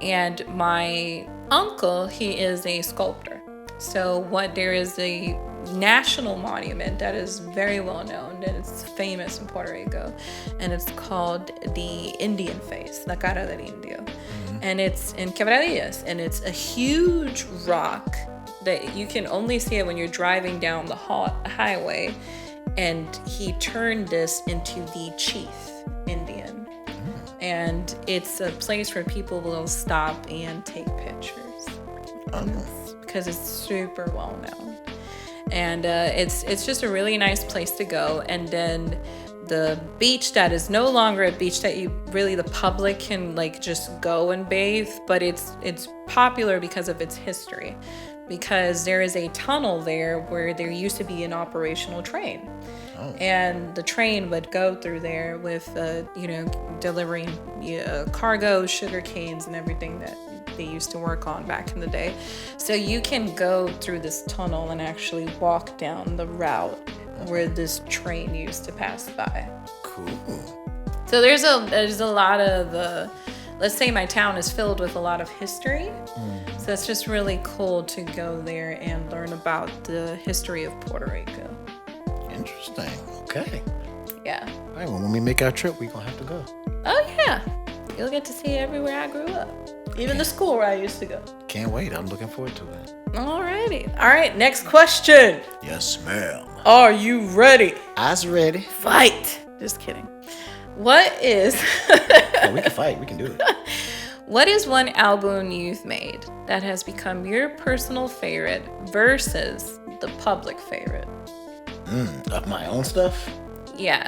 And my uncle, he is a sculptor. So there is a national monument that is very well known and it's famous in Puerto Rico, and it's called the Indian face, La Cara del Indio. And it's in Quebradillas, and it's a huge rock that you can only see it when you're driving down the highway. And he turned this into the chief Indian. And it's a place where people will stop and take pictures. Because it's super well known. And it's just a really nice place to go. And then the beach that is no longer a beach that the public can like just go and bathe, but it's popular because of its history. because there is a tunnel there where there used to be an operational train. Oh. And the train would go through there with, delivering cargo, sugar canes, and everything that they used to work on back in the day. So you can go through this tunnel and actually walk down the route where this train used to pass by. Cool. So there's a lot of, let's say my town is filled with a lot of history. Mm. So it's just really cool to go there and learn about the history of Puerto Rico. Interesting. Okay. Yeah. All right, well, when we make our trip, we're going to have to go. Oh, yeah. You'll get to see everywhere I grew up. Even the school where I used to go. Can't wait. I'm looking forward to it. Alrighty. All right, next question. Yes, ma'am. Are you ready? I's ready. Fight. Just kidding. What is... Oh, we can fight. We can do it. What is one album you've made that has become your personal favorite versus the public favorite? Of my own stuff? Yeah.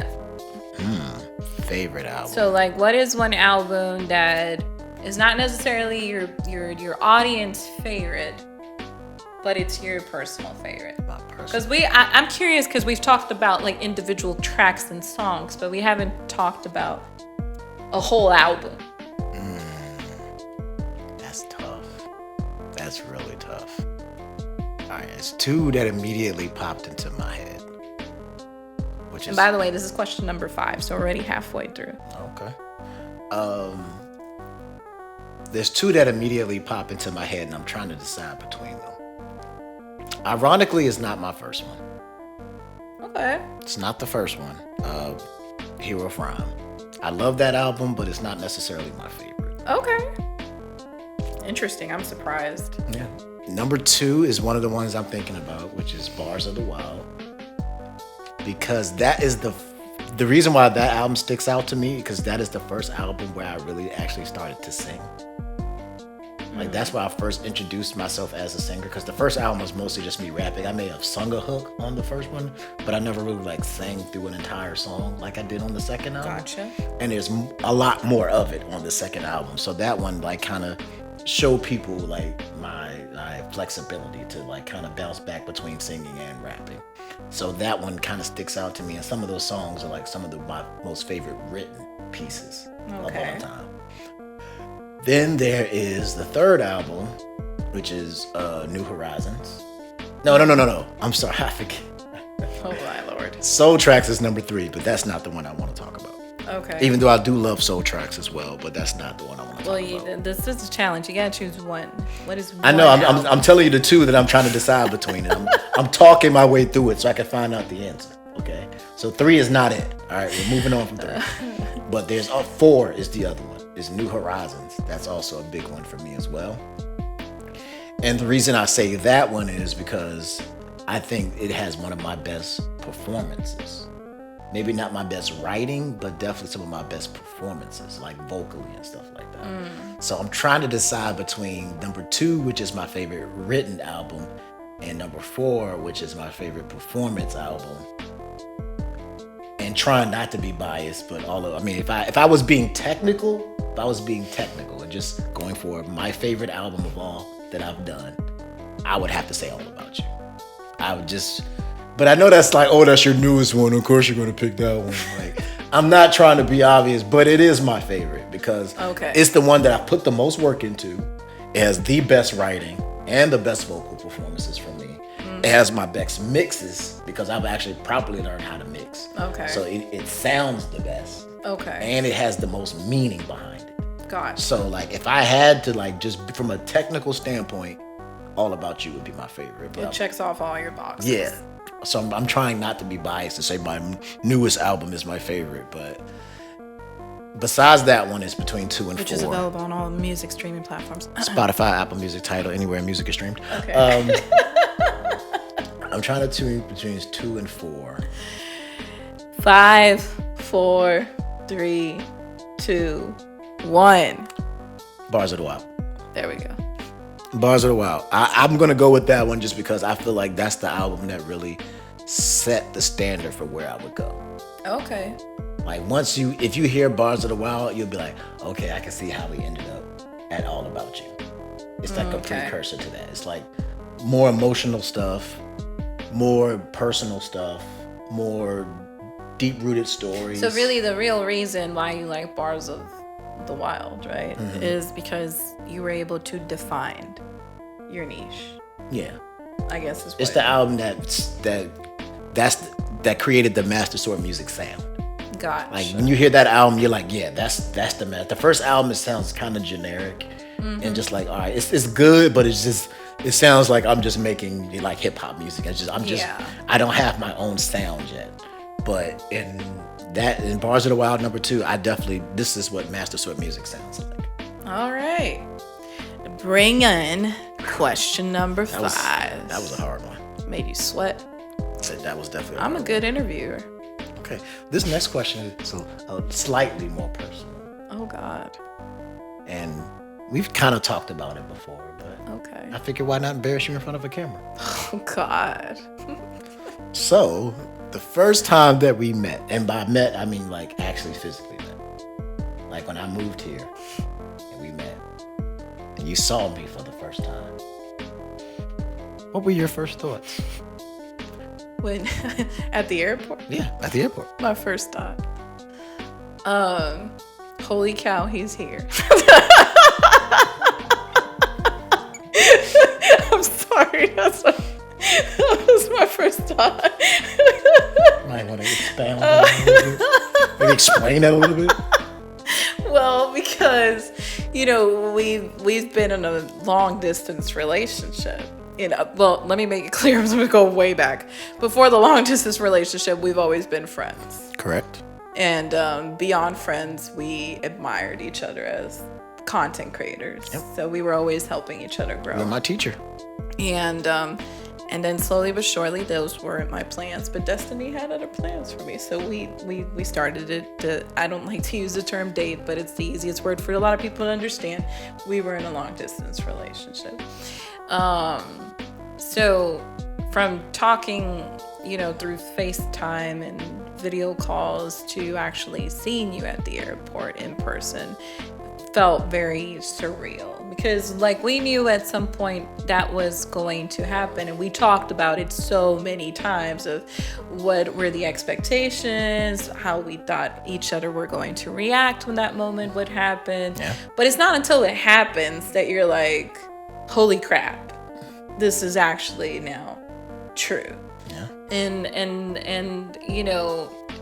Favorite album. So, like, what is one album that is not necessarily your audience favorite, but it's your personal favorite? My personal. Because I'm curious because we've talked about like individual tracks and songs, but we haven't talked about a whole album. That's tough. That's really tough. All right, it's two that immediately popped into my head. And by the way, this is question number 5, so we're already halfway through. Okay. There's two that immediately pop into my head, and I'm trying to decide between them. Ironically, it's not my first one. Okay. It's not the first one. Hero of Rhyme. I love that album, but it's not necessarily my favorite. Okay. Interesting. I'm surprised. Yeah. Number 2 is one of the ones I'm thinking about, which is Bars of the Wild. Because that is the reason why that album sticks out to me, because that is the first album where I really actually started to sing. Like, that's where I first introduced myself as a singer, because the first album was mostly just me rapping. I may have sung a hook on the first one, but I never really like sang through an entire song like I did on the second album. Gotcha. And there's a lot more of it on the second album. So that one like kind of showed people like my flexibility to like kind of bounce back between singing and rapping. So that one kind of sticks out to me, and some of those songs are like some of my most favorite written pieces of all time. Then there is the third album, which is New Horizons. No. I'm sorry, I forget. Oh my lord. Soul Tracks is number 3, but that's not the one I want to talk about. Okay. Even though I do love Soul Tracks as well, but that's not the one I want to talk about. This is a challenge. You gotta choose one. What is one? I know. I'm telling you the two that I'm trying to decide between. And I'm talking my way through it so I can find out the answer. Okay. So 3 is not it. All right. We're moving on from 3. But there's 4 is the other one. Is New Horizons. That's also a big one for me as well. And the reason I say that one is because I think it has one of my best performances. Maybe not my best writing, but definitely some of my best performances, like vocally and stuff like that. So I'm trying to decide between number 2, which is my favorite written album, and number 4, which is my favorite performance album. And trying not to be biased, but if I was being technical and just going for my favorite album of all that I've done, I would have to say All About You. But I know that's like, oh, that's your newest one. Of course you're going to pick that one. Like, I'm not trying to be obvious, but it is my favorite because it's the one that I put the most work into. It has the best writing and the best vocal performances from me. It has my best mixes because I've actually properly learned how to mix. Okay. So it sounds the best. Okay. And it has the most meaning behind it. Gotcha. So like if I had to like just from a technical standpoint, All About You would be my favorite. But it checks off all your boxes. Yeah. So I'm trying not to be biased to say my newest album is my favorite, but besides that one, it's between 2 and 4. Which is available on all music streaming platforms. Spotify, Apple Music, Tidal, anywhere music is streamed. Okay. I'm trying to choose between 2 and 4. 5, 4, 3, 2, 1. Bars of the Wild. There we go. Bars of the Wild. I'm going to go with that one just because I feel like that's the album that really set the standard for where I would go. Okay. Like if you hear Bars of the Wild, you'll be like, okay, I can see how he ended up at All About You. It's like a precursor to that. It's like more emotional stuff, more personal stuff, more deep-rooted stories. So really the real reason why you like Bars of the Wild, right, is because you were able to define your niche. Yeah. I guess is what it's the album that created the Master Sword music sound. Gotcha. Like when you hear that album, you're like, yeah, that's the man. The first album, it sounds kind of generic and just like, all right, it's good, but it sounds like I'm just making like hip hop music. I don't have my own sound yet. But in Bars of the Wild #2, this is what Master Sword music sounds like. All right. Bring in question number 5. That was a hard one. Made you sweat. That was definitely I'm a good interviewer. Okay. This next question is slightly more personal. Oh, God. And we've kind of talked about it before, but okay. I figured why not embarrass you in front of a camera? Oh, God. So, the first time that we met, and by met, I mean like actually physically met. Like when I moved here and we met, and you saw me for the first time. What were your first thoughts? When at the airport? Yeah, at the airport. My first thought. Holy cow, he's here. I'm sorry. That was my first thought. Might want to expand on that a little bit. Maybe explain that a little bit. Well, because we've been in a long distance relationship. Well, let me make it clear. I'm going to go way back. Before the long distance relationship, we've always been friends. Correct. And beyond friends, we admired each other as content creators. Yep. So we were always helping each other grow. You're my teacher. And then slowly but surely, those weren't my plans. But destiny had other plans for me. So we started it. I don't like to use the term date, but it's the easiest word for a lot of people to understand. We were in a long distance relationship. So from talking, through FaceTime and video calls to actually seeing you at the airport in person felt very surreal because we knew at some point that was going to happen, and we talked about it so many times of what were the expectations, how we thought each other were going to react when that moment would happen. Yeah. But it's not until it happens that you're like, holy crap, this is actually now true. Yeah. And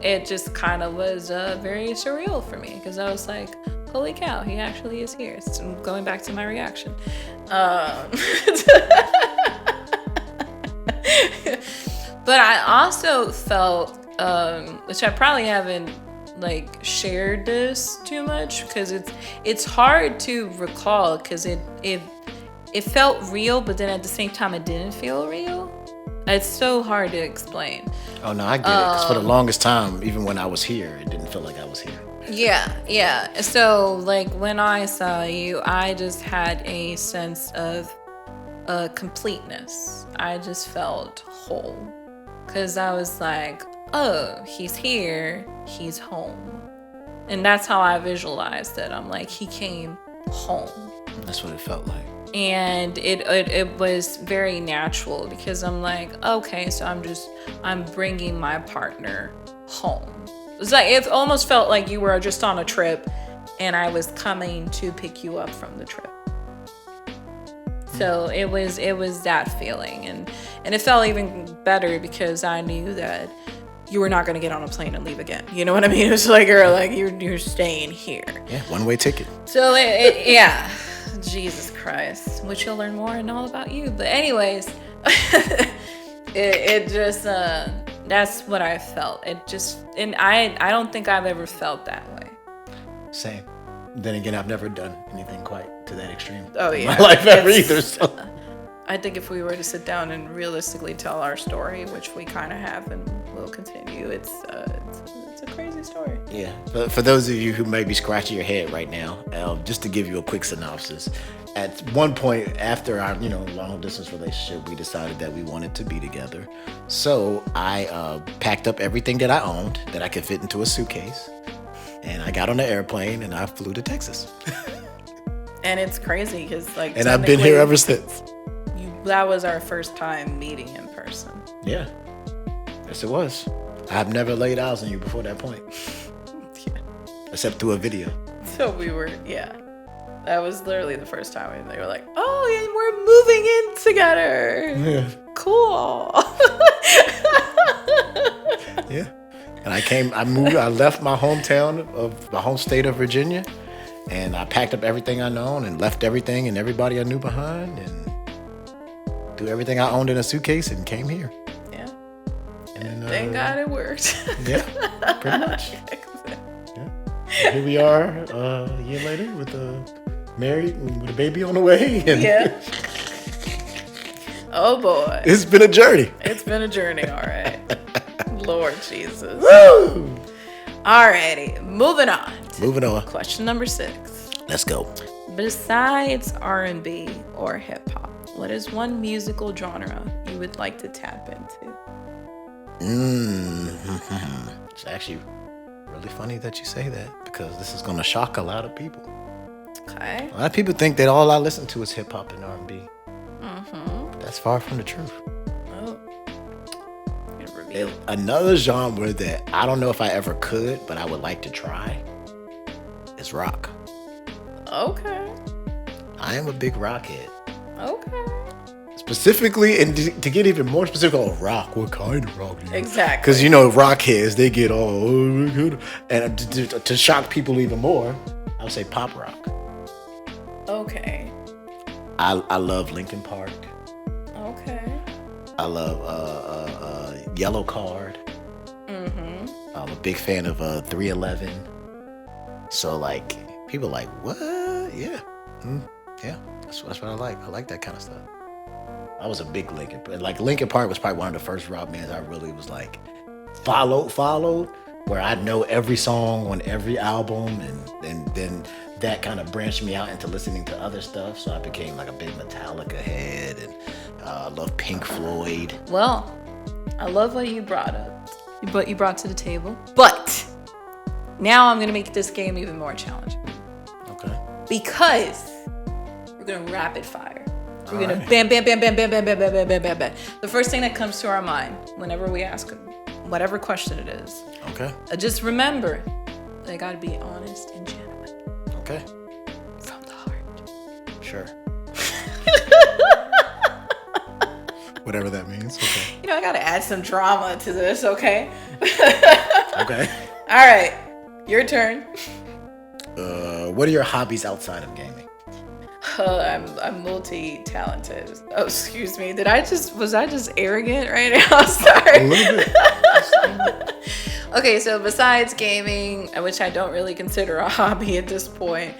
it just kind of was very surreal for me because I was like, holy cow, he actually is here. So going back to my reaction. But I also felt, which I probably haven't shared this too much because it's hard to recall because it felt real, but then at the same time it didn't feel real. It's so hard to explain. Oh no, I get it. Because for the longest time, even when I was here, it didn't feel like I was here. Yeah. So when I saw you, I just had a sense of completeness. I just felt whole because I was like, oh, he's here, he's home. And that's how I visualized it. I'm like, he came home. That's what it felt like. And it was very natural because I'm like, okay, so I'm bringing my partner home. It almost felt like you were just on a trip and I was coming to pick you up from the trip. So it was that feeling, and it felt even better because I knew that you were not going to get on a plane and leave again. You know what I mean? It was like, you're staying here. Yeah, one-way ticket. So yeah. Jesus Christ, which you'll learn more and all about you. But anyways, it just, that's what I felt. And I don't think I've ever felt that way. Same. Then again, I've never done anything quite to that extreme in my life ever either. So. I think if we were to sit down and realistically tell our story, which we kind of have and will continue, it's a crazy story. Yeah. But for those of you who may be scratching your head right now, just to give you a quick synopsis, at one point after our long distance relationship, we decided that we wanted to be together. So I packed up everything that I owned that I could fit into a suitcase, and I got on the airplane and I flew to Texas. And it's crazy because and I've been here ever since. that was our first time meeting in person. Yeah. Yes, it was. I've never laid eyes on you before that point. Yeah. Except through a video. So we were, yeah. That was literally the first time. And they were like, oh, and we're moving in together. Yeah. Cool. Yeah. And I left my hometown of the home state of Virginia, and I packed up everything I known and left everything and everybody I knew behind and threw everything I owned in a suitcase and came here. Yeah. And thank God it worked. Yeah, pretty much. Yeah. Here we are a year later with married and with a baby on the way. And Yeah. Oh boy. It's been a journey. It's been a journey, all right. Lord Jesus. Woo! Alrighty, moving on. Moving on. Question number 6. Let's go. Besides R&B or hip hop, what is one musical genre you would like to tap into? It's actually really funny that you say that because this is going to shock a lot of people. Okay. A lot of people think that all I listen to is hip hop and R&B. Mm-hmm. But that's far from the truth. Oh. And another genre that I don't know if I ever could, but I would like to try is rock. Okay. I am a big rock head. Okay. Specifically, and to get even more specific on rock, what kind of rock? Exactly. Because rock heads, they get all good. And to shock people even more, I would say pop rock. Okay. I love Linkin Park. Okay. I love Yellow Card. Mm-hmm. I'm a big fan of 311. So people like, what? Yeah. Yeah. That's what I like. I like that kind of stuff. I was a big Linkin. Linkin Park was probably one of the first rock bands I really was followed, where I know every song on every album, and then that kind of branched me out into listening to other stuff. So I became like a big Metallica head, and I love Pink Floyd. Well, I love what you brought up, what you brought to the table. But now I'm going to make this game even more challenging. Okay. Because we're going to rapid fire. We're going to Alright. bam, bam, bam, bam, bam, bam, bam, bam, bam, bam, bam, bam. The first thing that comes to our mind whenever we ask whatever question it is. Okay. Just remember, they got to be honest and genuine. Okay. From the heart. Sure. Whatever that means. Okay. I got to add some drama to this, okay? Okay. All right. Your turn. What are your hobbies outside of gaming? I'm multi-talented. Oh, excuse me. Was I just arrogant right now? Sorry. A little bit. Okay, so besides gaming, which I don't really consider a hobby at this point,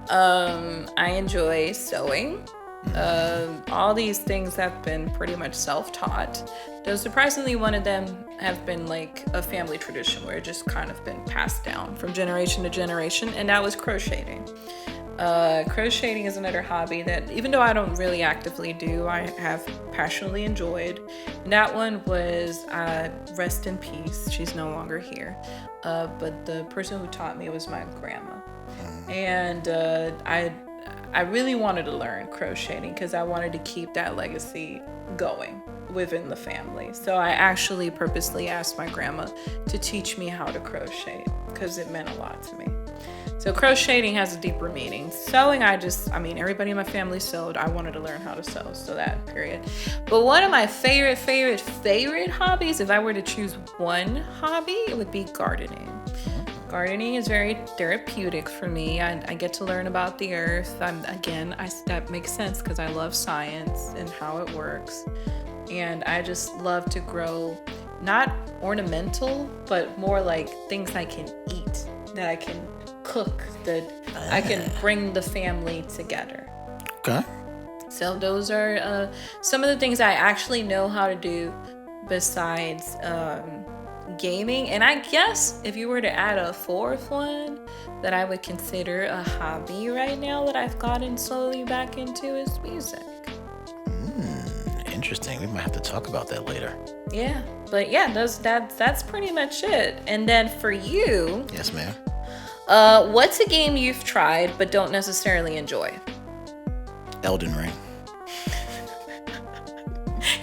I enjoy sewing. All these things have been pretty much self-taught. Though surprisingly, one of them have been like a family tradition where it just kind of been passed down from generation to generation, and that was crocheting. Crocheting is another hobby that, even though I don't really actively do, I have passionately enjoyed. And that one was, rest in peace, she's no longer here. But the person who taught me was my grandma. And I really wanted to learn crocheting because I wanted to keep that legacy going within the family. So I actually purposely asked my grandma to teach me how to crochet because it meant a lot to me. So crocheting has a deeper meaning. Sewing, everybody in my family sewed. I wanted to learn how to sew, so that period. But one of my favorite hobbies, if I were to choose one hobby, it would be gardening. Gardening is very therapeutic for me. I get to learn about the earth. That makes sense because I love science and how it works. And I just love to grow, not ornamental, but more like things I can eat, that I can cook, that I can bring the family together. Okay. So those are some of the things I actually know how to do besides gaming. And I guess if you were to add a fourth one that I would consider a hobby right now that I've gotten slowly back into is music. Interesting. We might have to talk about that later. Yeah, but yeah, that's pretty much it. And then for you, Yes, ma'am. what's a game you've tried but don't necessarily enjoy? Elden Ring.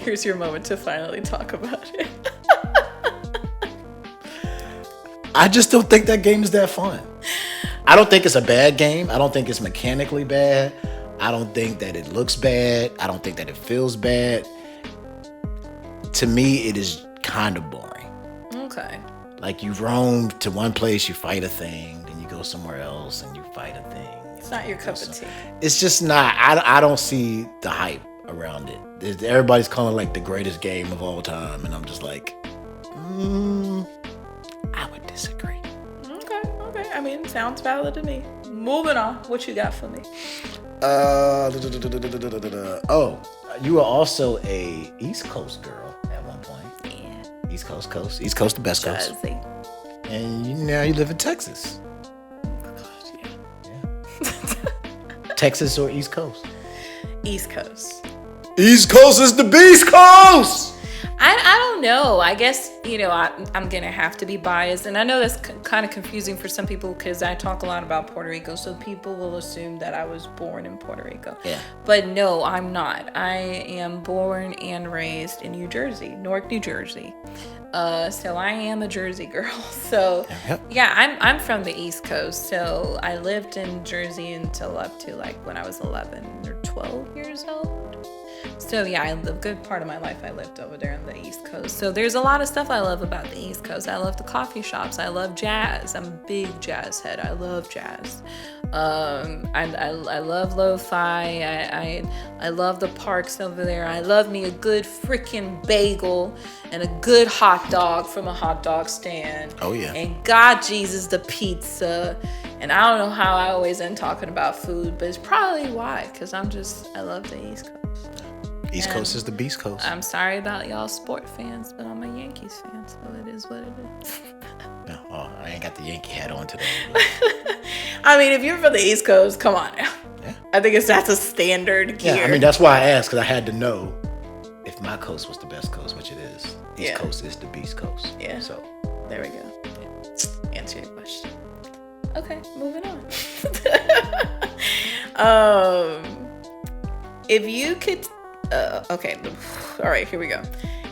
Here's your moment to finally talk about it. I just don't think that game is that fun. I don't think it's a bad game. I don't think it's mechanically bad. I don't think that it looks bad. I don't think that it feels bad. To me, it is kind of boring. Okay. Like you roam to one place, you fight a thing, then you go somewhere else and you fight a thing. It's not your cup of tea. It's just not. I don't see the hype around it. Everybody's calling it like the greatest game of all time, and I'm just like, I would disagree. Okay. I mean, sounds valid to me. Moving on. What you got for me? Oh, you were also a East Coast girl at one point. Yeah. East Coast, the best coast. Jersey. And now you live in Texas. Gosh, yeah. Texas or East Coast? East Coast. East Coast is the Beast Coast! I don't know. I guess, I'm going to have to be biased. And I know that's kind of confusing for some people because I talk a lot about Puerto Rico. So people will assume that I was born in Puerto Rico. Yeah. But no, I'm not. I am born and raised in New Jersey, Newark, New Jersey. So I am a Jersey girl. So yeah, I'm from the East Coast. So I lived in Jersey until up to like when I was 11 or 12 years old. So yeah, the good part of my life I lived over there on the East Coast. So there's a lot of stuff I love about the East Coast. I love the coffee shops. I love jazz. I'm a big jazz head. I love jazz. I love lo-fi. I love the parks over there. I love me a good freaking bagel and a good hot dog from a hot dog stand. Oh yeah. And God Jesus, the pizza. And I don't know how I always end talking about food, but it's probably why, because I love the East Coast. East Coast is the Beast Coast. I'm sorry about y'all sport fans, but I'm a Yankees fan, so it is what it is. No, I ain't got the Yankee hat on today. I mean, if you're from the East Coast, come on now. Yeah. I think that's a standard gear. Yeah, I mean, that's why I asked, because I had to know if my coast was the best coast, which it is. East Coast is the Beast Coast. Yeah. So there we go. Yeah. Answer your question. Okay, moving on. If you could... okay, all right, here we go.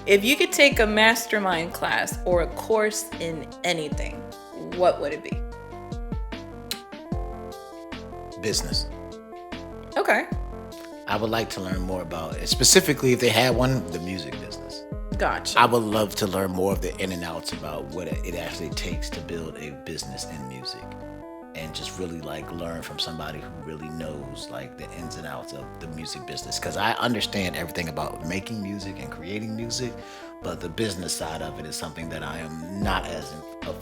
If you could take a mastermind class or a course in anything, what would it be? Business. Okay. I would like to learn more about it. Specifically, if they had one, the music business. Gotcha. I would love to learn more of the in and outs about what it actually takes to build a business in music. And just really like learn from somebody who really knows like the ins and outs of the music business. Because I understand everything about making music and creating music, but the business side of it is something that I am not as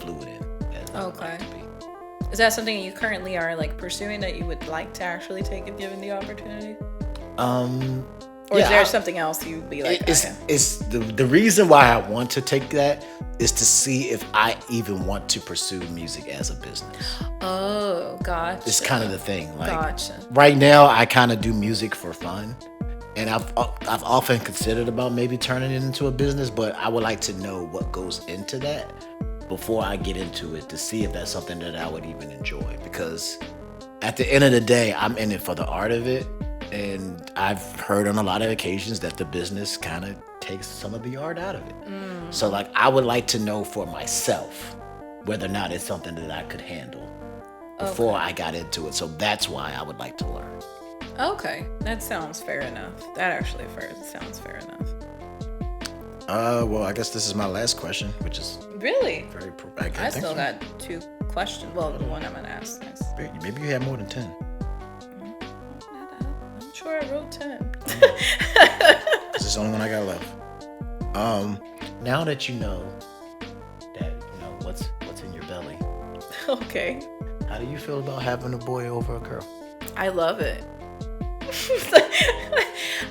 fluid in as I would like to be. Is that something you currently are like pursuing that you would like to actually take if given the opportunity? Or is there something else you'd be like? It's the reason why I want to take that is to see if I even want to pursue music as a business. Oh, gotcha. It's kind of the thing. Like gotcha. Right now, I kind of do music for fun, and I've often considered about maybe turning it into a business, but I would like to know what goes into that before I get into it to see if that's something that I would even enjoy. Because at the end of the day, I'm in it for the art of it. And I've heard on a lot of occasions that the business kind of takes some of the art out of it. So like I would like to know for myself whether or not it's something that I could handle before I got into it. So that's why I would like to learn. Okay, that sounds fair enough. That actually sounds fair enough. Well, I guess this is my last question, which is really very. I still got 2 questions. Well, the one I'm gonna ask next. Maybe you had more than 10. I'm sure I wrote 10. This is the only one I got left. Now that you know that what's in your belly. Okay. How do you feel about having a boy over a girl? I love it.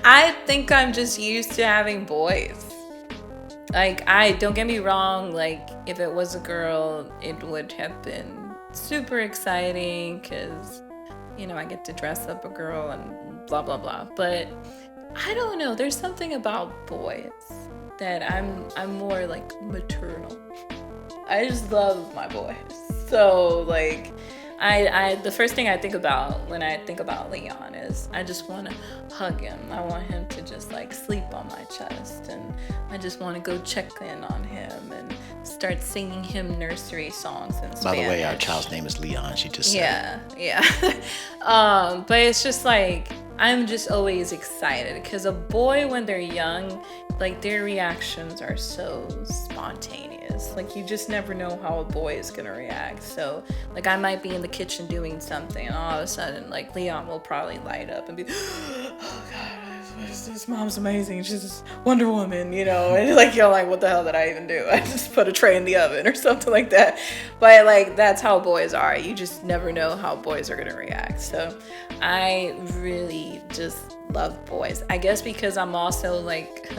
I think I'm just used to having boys. Like, don't get me wrong, like, if it was a girl, it would have been super exciting because, I get to dress up a girl and blah, blah, blah. But I don't know. There's something about boys that I'm more, like, maternal. I just love my boys. So, like, The first thing I think about when I think about Leon is I just want to hug him. I want him to just like sleep on my chest, and I just want to go check in on him and start singing him nursery songs in Spanish. By the way, our child's name is Leon. She just said. Yeah. But it's just like, I'm just always excited because a boy, when they're young, like their reactions are so spontaneous. Like you just never know how a boy is gonna react. So like I might be in the kitchen doing something, and all of a sudden like Leon will probably light up and be, oh God, this mom's amazing. She's just Wonder Woman, you know. And like you're like, what the hell did I even do? I just put a tray in the oven or something like that. But like that's how boys are. You just never know how boys are gonna react. So I really just love boys. I guess because I'm also like,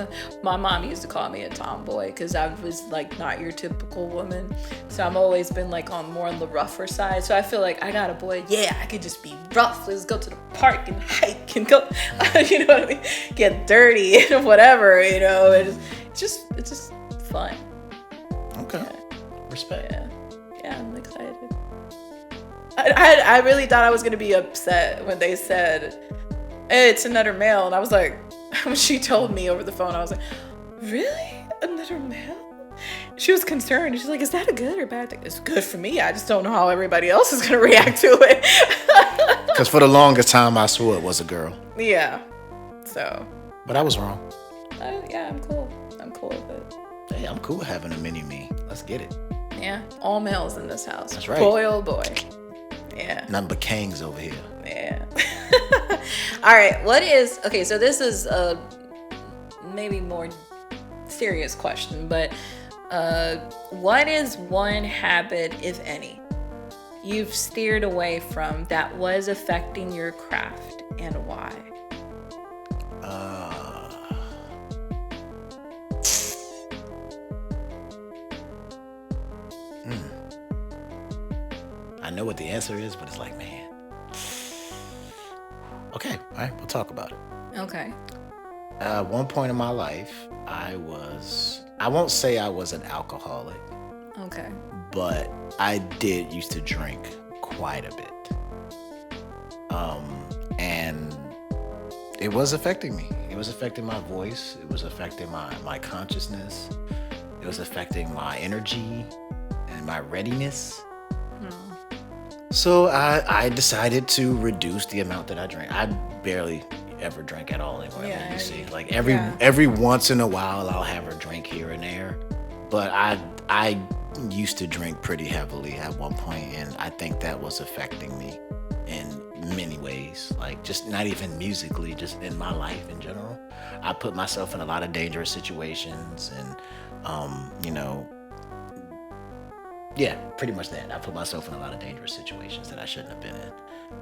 my mom used to call me a tomboy because I was like not your typical woman. So I've always been like more on the rougher side. So I feel like I got a boy. Yeah, I could just be rough. Let's go to the park and hike and go, you know what I mean? Get dirty and whatever, you know. It's just fun. Okay. Yeah. Respect. Yeah, I'm excited. I really thought I was gonna be upset when they said, hey, it's another male, and I was like, when she told me over the phone, I was like, really? Another male? She was concerned. She's like, is that a good or bad thing? It's good for me. I just don't know how everybody else is gonna react to it. Because for the longest time, I swore it was a girl. Yeah. So. But I was wrong. Yeah, I'm cool. I'm cool with it. Hey, I'm cool having a mini me. Let's get it. Yeah, all males in this house. That's right. Boy, oh boy. Yeah. Nothing but Kangs over here. Yeah. All right. Okay, so this is a maybe more serious question, but what is one habit, if any, you've steered away from that was affecting your craft, and why? I know what the answer is, but it's like, man. Okay, all right, we'll talk about it. Okay. At one point in my life, I won't say I was an alcoholic. Okay. But I did used to drink quite a bit. And it was affecting me. It was affecting my voice. It was affecting my consciousness. It was affecting my energy and my readiness. So I decided to reduce the amount that I drank. I barely ever drank at all anymore. Yeah, you see, like every once in a while I'll have a drink here and there. But I used to drink pretty heavily at one point, and I think that was affecting me in many ways. Like just not even musically, just in my life in general. I put myself in a lot of dangerous situations, and yeah, pretty much that. I put myself in a lot of dangerous situations that I shouldn't have been in.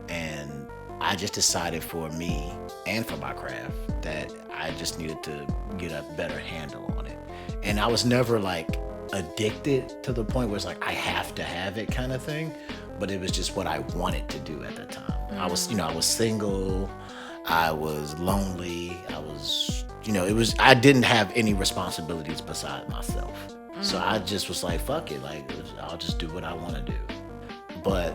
And I just decided for me and for my craft that I just needed to get a better handle on it. And I was never like addicted to the point where it's like I have to have it kind of thing, but it was just what I wanted to do at the time. I was single, I was lonely, I didn't have any responsibilities beside myself. So I just was like, fuck it, like I'll just do what I want to do. But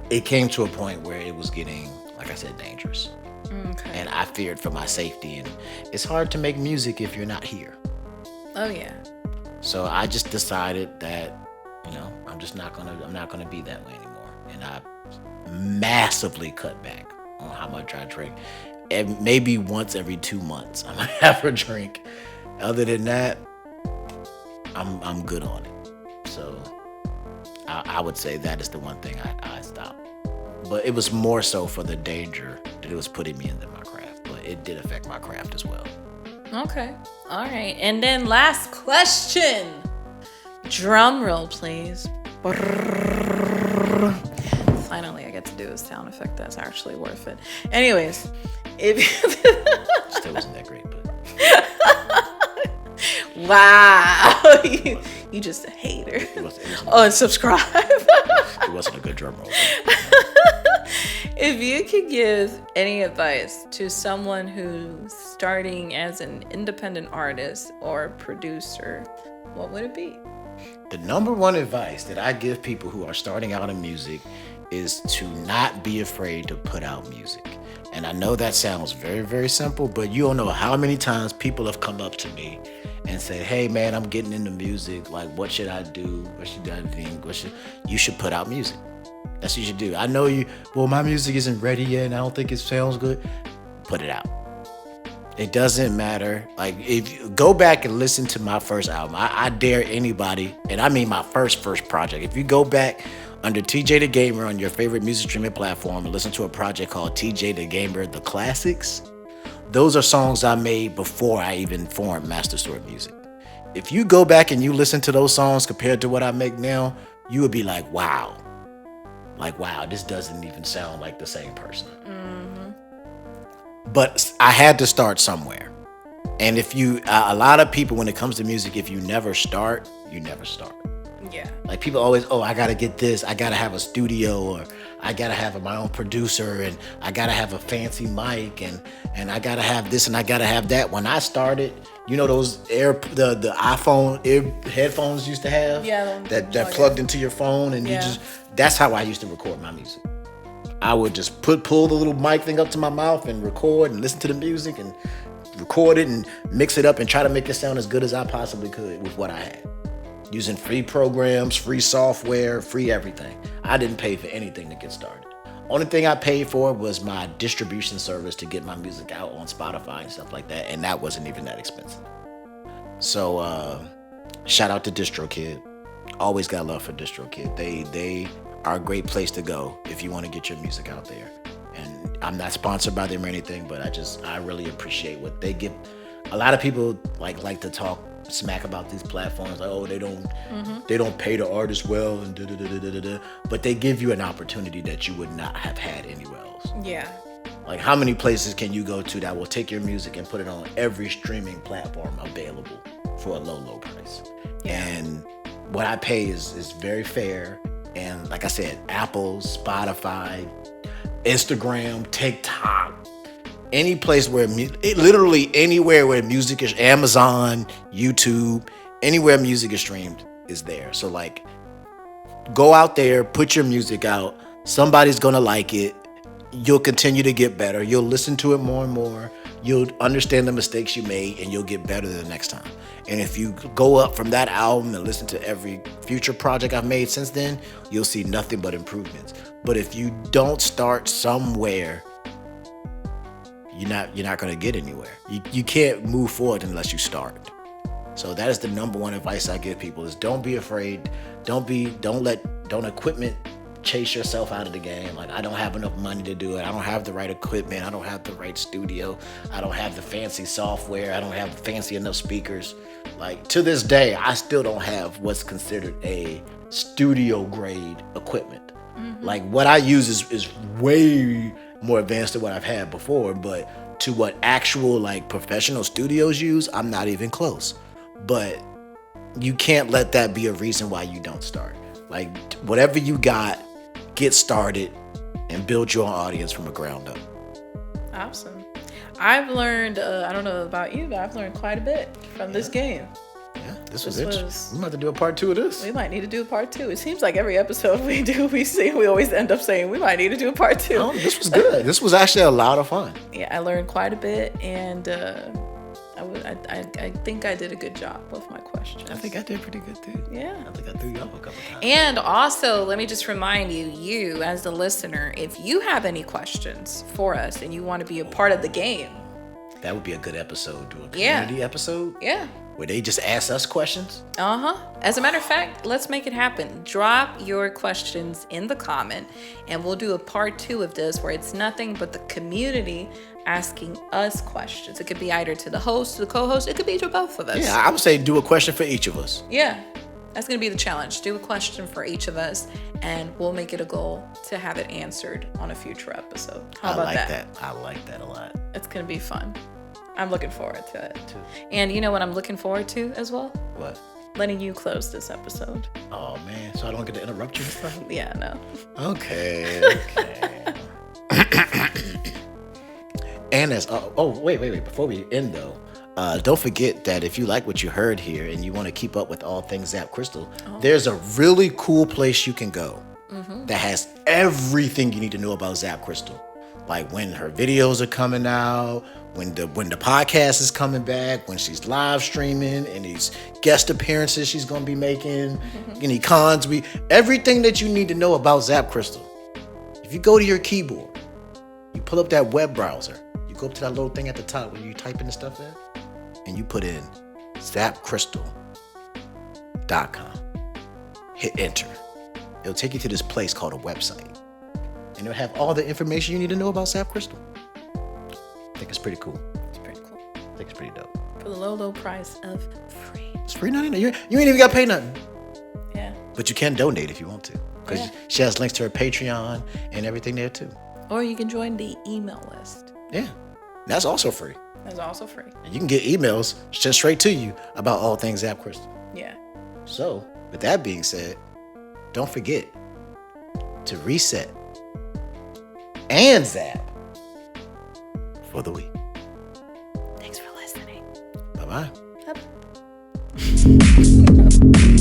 it came to a point where it was getting, like I said, dangerous. Okay. And I feared for my safety, and it's hard to make music if you're not here. Oh yeah. So I just decided that, I'm not gonna be that way anymore. And I massively cut back on how much I drink. And maybe once every 2 months I might have a drink. Other than that, I'm good on it. So I would say that is the one thing I stopped. But it was more so for the danger that it was putting me in than my craft. But it did affect my craft as well. Okay. All right. And then last question. Drum roll, please. Finally, I get to do a sound effect that's actually worth it. Anyways, Still wasn't that great, but... Wow. You just a hater. Unsubscribe. It wasn't a good drum roll. If you could give any advice to someone who's starting as an independent artist or producer, what would it be? The number one advice that I give people who are starting out in music is to not be afraid to put out music. And I know that sounds very, very simple, but you don't know how many times people have come up to me and said, hey man, I'm getting into music. Like, what should I do? What should I think? You should put out music. That's what you should do. I know my music isn't ready yet and I don't think it sounds good. Put it out. It doesn't matter. Like, if you go back and listen to my first album, I dare anybody, and I mean my first project. If you go back under TJ the Gamer on your favorite music streaming platform and listen to a project called TJ the Gamer, The Classics, those are songs I made before I even formed Master Sword Music. If you go back and you listen to those songs compared to what I make now, you would be like, wow. Like, wow, this doesn't even sound like the same person. But I had to start somewhere. And if a lot of people, when it comes to music, if you never start, you never start. Yeah. Like, people always, I got to get this. I got to have a studio, or I got to have my own producer, and I got to have a fancy mic, and I got to have this, and I got to have that. When I started, you know those the iPhone headphones used to have? Yeah. That plugged into your phone, and that's how I used to record my music. I would just pull the little mic thing up to my mouth and record and listen to the music and record it and mix it up and try to make it sound as good as I possibly could with what I had. Using free programs, free software, free everything. I didn't pay for anything to get started. Only thing I paid for was my distribution service to get my music out on Spotify and stuff like that, and that wasn't even that expensive. So shout out to DistroKid. Always got love for DistroKid. They are a great place to go if you want to get your music out there. And I'm not sponsored by them or anything, but I really appreciate what they give. A lot of people like to talk smack about these platforms, like, they don't pay the artists well, and da-da-da-da-da-da. But they give you an opportunity that you would not have had anywhere else. Yeah. Like, how many places can you go to that will take your music and put it on every streaming platform available for a low price? Yeah. And what I pay is very fair. And like I said, Apple, Spotify, Instagram, TikTok, any place where literally anywhere where music is, Amazon, YouTube, anywhere music is streamed is there. So like, go out there, put your music out. Somebody's gonna like it. You'll continue to get better. You'll listen to it more and more. You'll understand the mistakes you made, and you'll get better the next time. And if you go up from that album and listen to every future project I've made since then, you'll see nothing but improvements. But if you don't start somewhere, you're not going to get anywhere. You can't move forward unless you start. So that is the number one advice I give people: is don't be afraid. Don't equipment chase yourself out of the game. Like, I don't have enough money to do it. I don't have the right equipment. I don't have the right studio. I don't have the fancy software. I don't have fancy enough speakers. Like, to this day, I still don't have what's considered a studio grade equipment. Like, what I use is way more advanced than what I've had before, but to what actual like professional studios use, I'm not even close. But you can't let that be a reason why you don't start. Like, whatever you got, get started and build your own audience from the ground up. Awesome. I've learned, I don't know about you, but I've learned quite a bit from this game. Yeah, this was it. We might have to do a part 2 of this. We might need to do a part 2. It seems like every episode we always end up saying we might need to do a part 2. Oh, this was good. This was actually a lot of fun. Yeah, I learned quite a bit, and I think I did a good job with my questions. I think I did pretty good too. Yeah. I think I threw you off a couple times. And also, let me just remind you as the listener, if you have any questions for us and you want to be a part of the game, that would be a good episode. Do a community episode. Yeah. Where they just ask us questions. As a matter of fact, let's make it happen. Drop your questions in the comment, and we'll do a part 2 of this where it's nothing but the community asking us questions. It could be either to the host, to the co-host. It could be to both of us. Yeah, I would say do a question for each of us. Yeah, that's going to be the challenge. Do a question for each of us, and we'll make it a goal to have it answered on a future episode. How about that? I like that a lot. It's going to be fun. I'm looking forward to it too. And you know what I'm looking forward to as well? What? Letting you close this episode. Oh man, so I don't get to interrupt you this time? Yeah, no. Okay. And as wait, before we end though, Don't forget that if you like what you heard here and you want to keep up with all things ZapCristal, there's a really cool place you can go that has everything you need to know about ZapCristal. Like when her videos are coming out, when the podcast is coming back, when she's live streaming, and these guest appearances she's gonna be making, any cons, everything that you need to know about ZapCristal. If you go to your keyboard, you pull up that web browser, you go up to that little thing at the top where you type in the stuff there, and you put in ZapCristal.com. Hit enter. It'll take you to this place called a website. And it'll have all the information you need to know about ZapCristal. I think it's pretty cool. It's pretty cool. I think it's pretty dope. For the low price of free. It's free, $99. You ain't even got to pay nothing. Yeah. But you can donate if you want to. Because she has links to her Patreon and everything there too. Or you can join the email list. Yeah. That's also free. That's also free. And you can get emails sent straight to you about all things ZapCristal. Yeah. So, with that being said, don't forget to reset and zap for the week. Thanks for listening. Bye-bye. Bye-bye.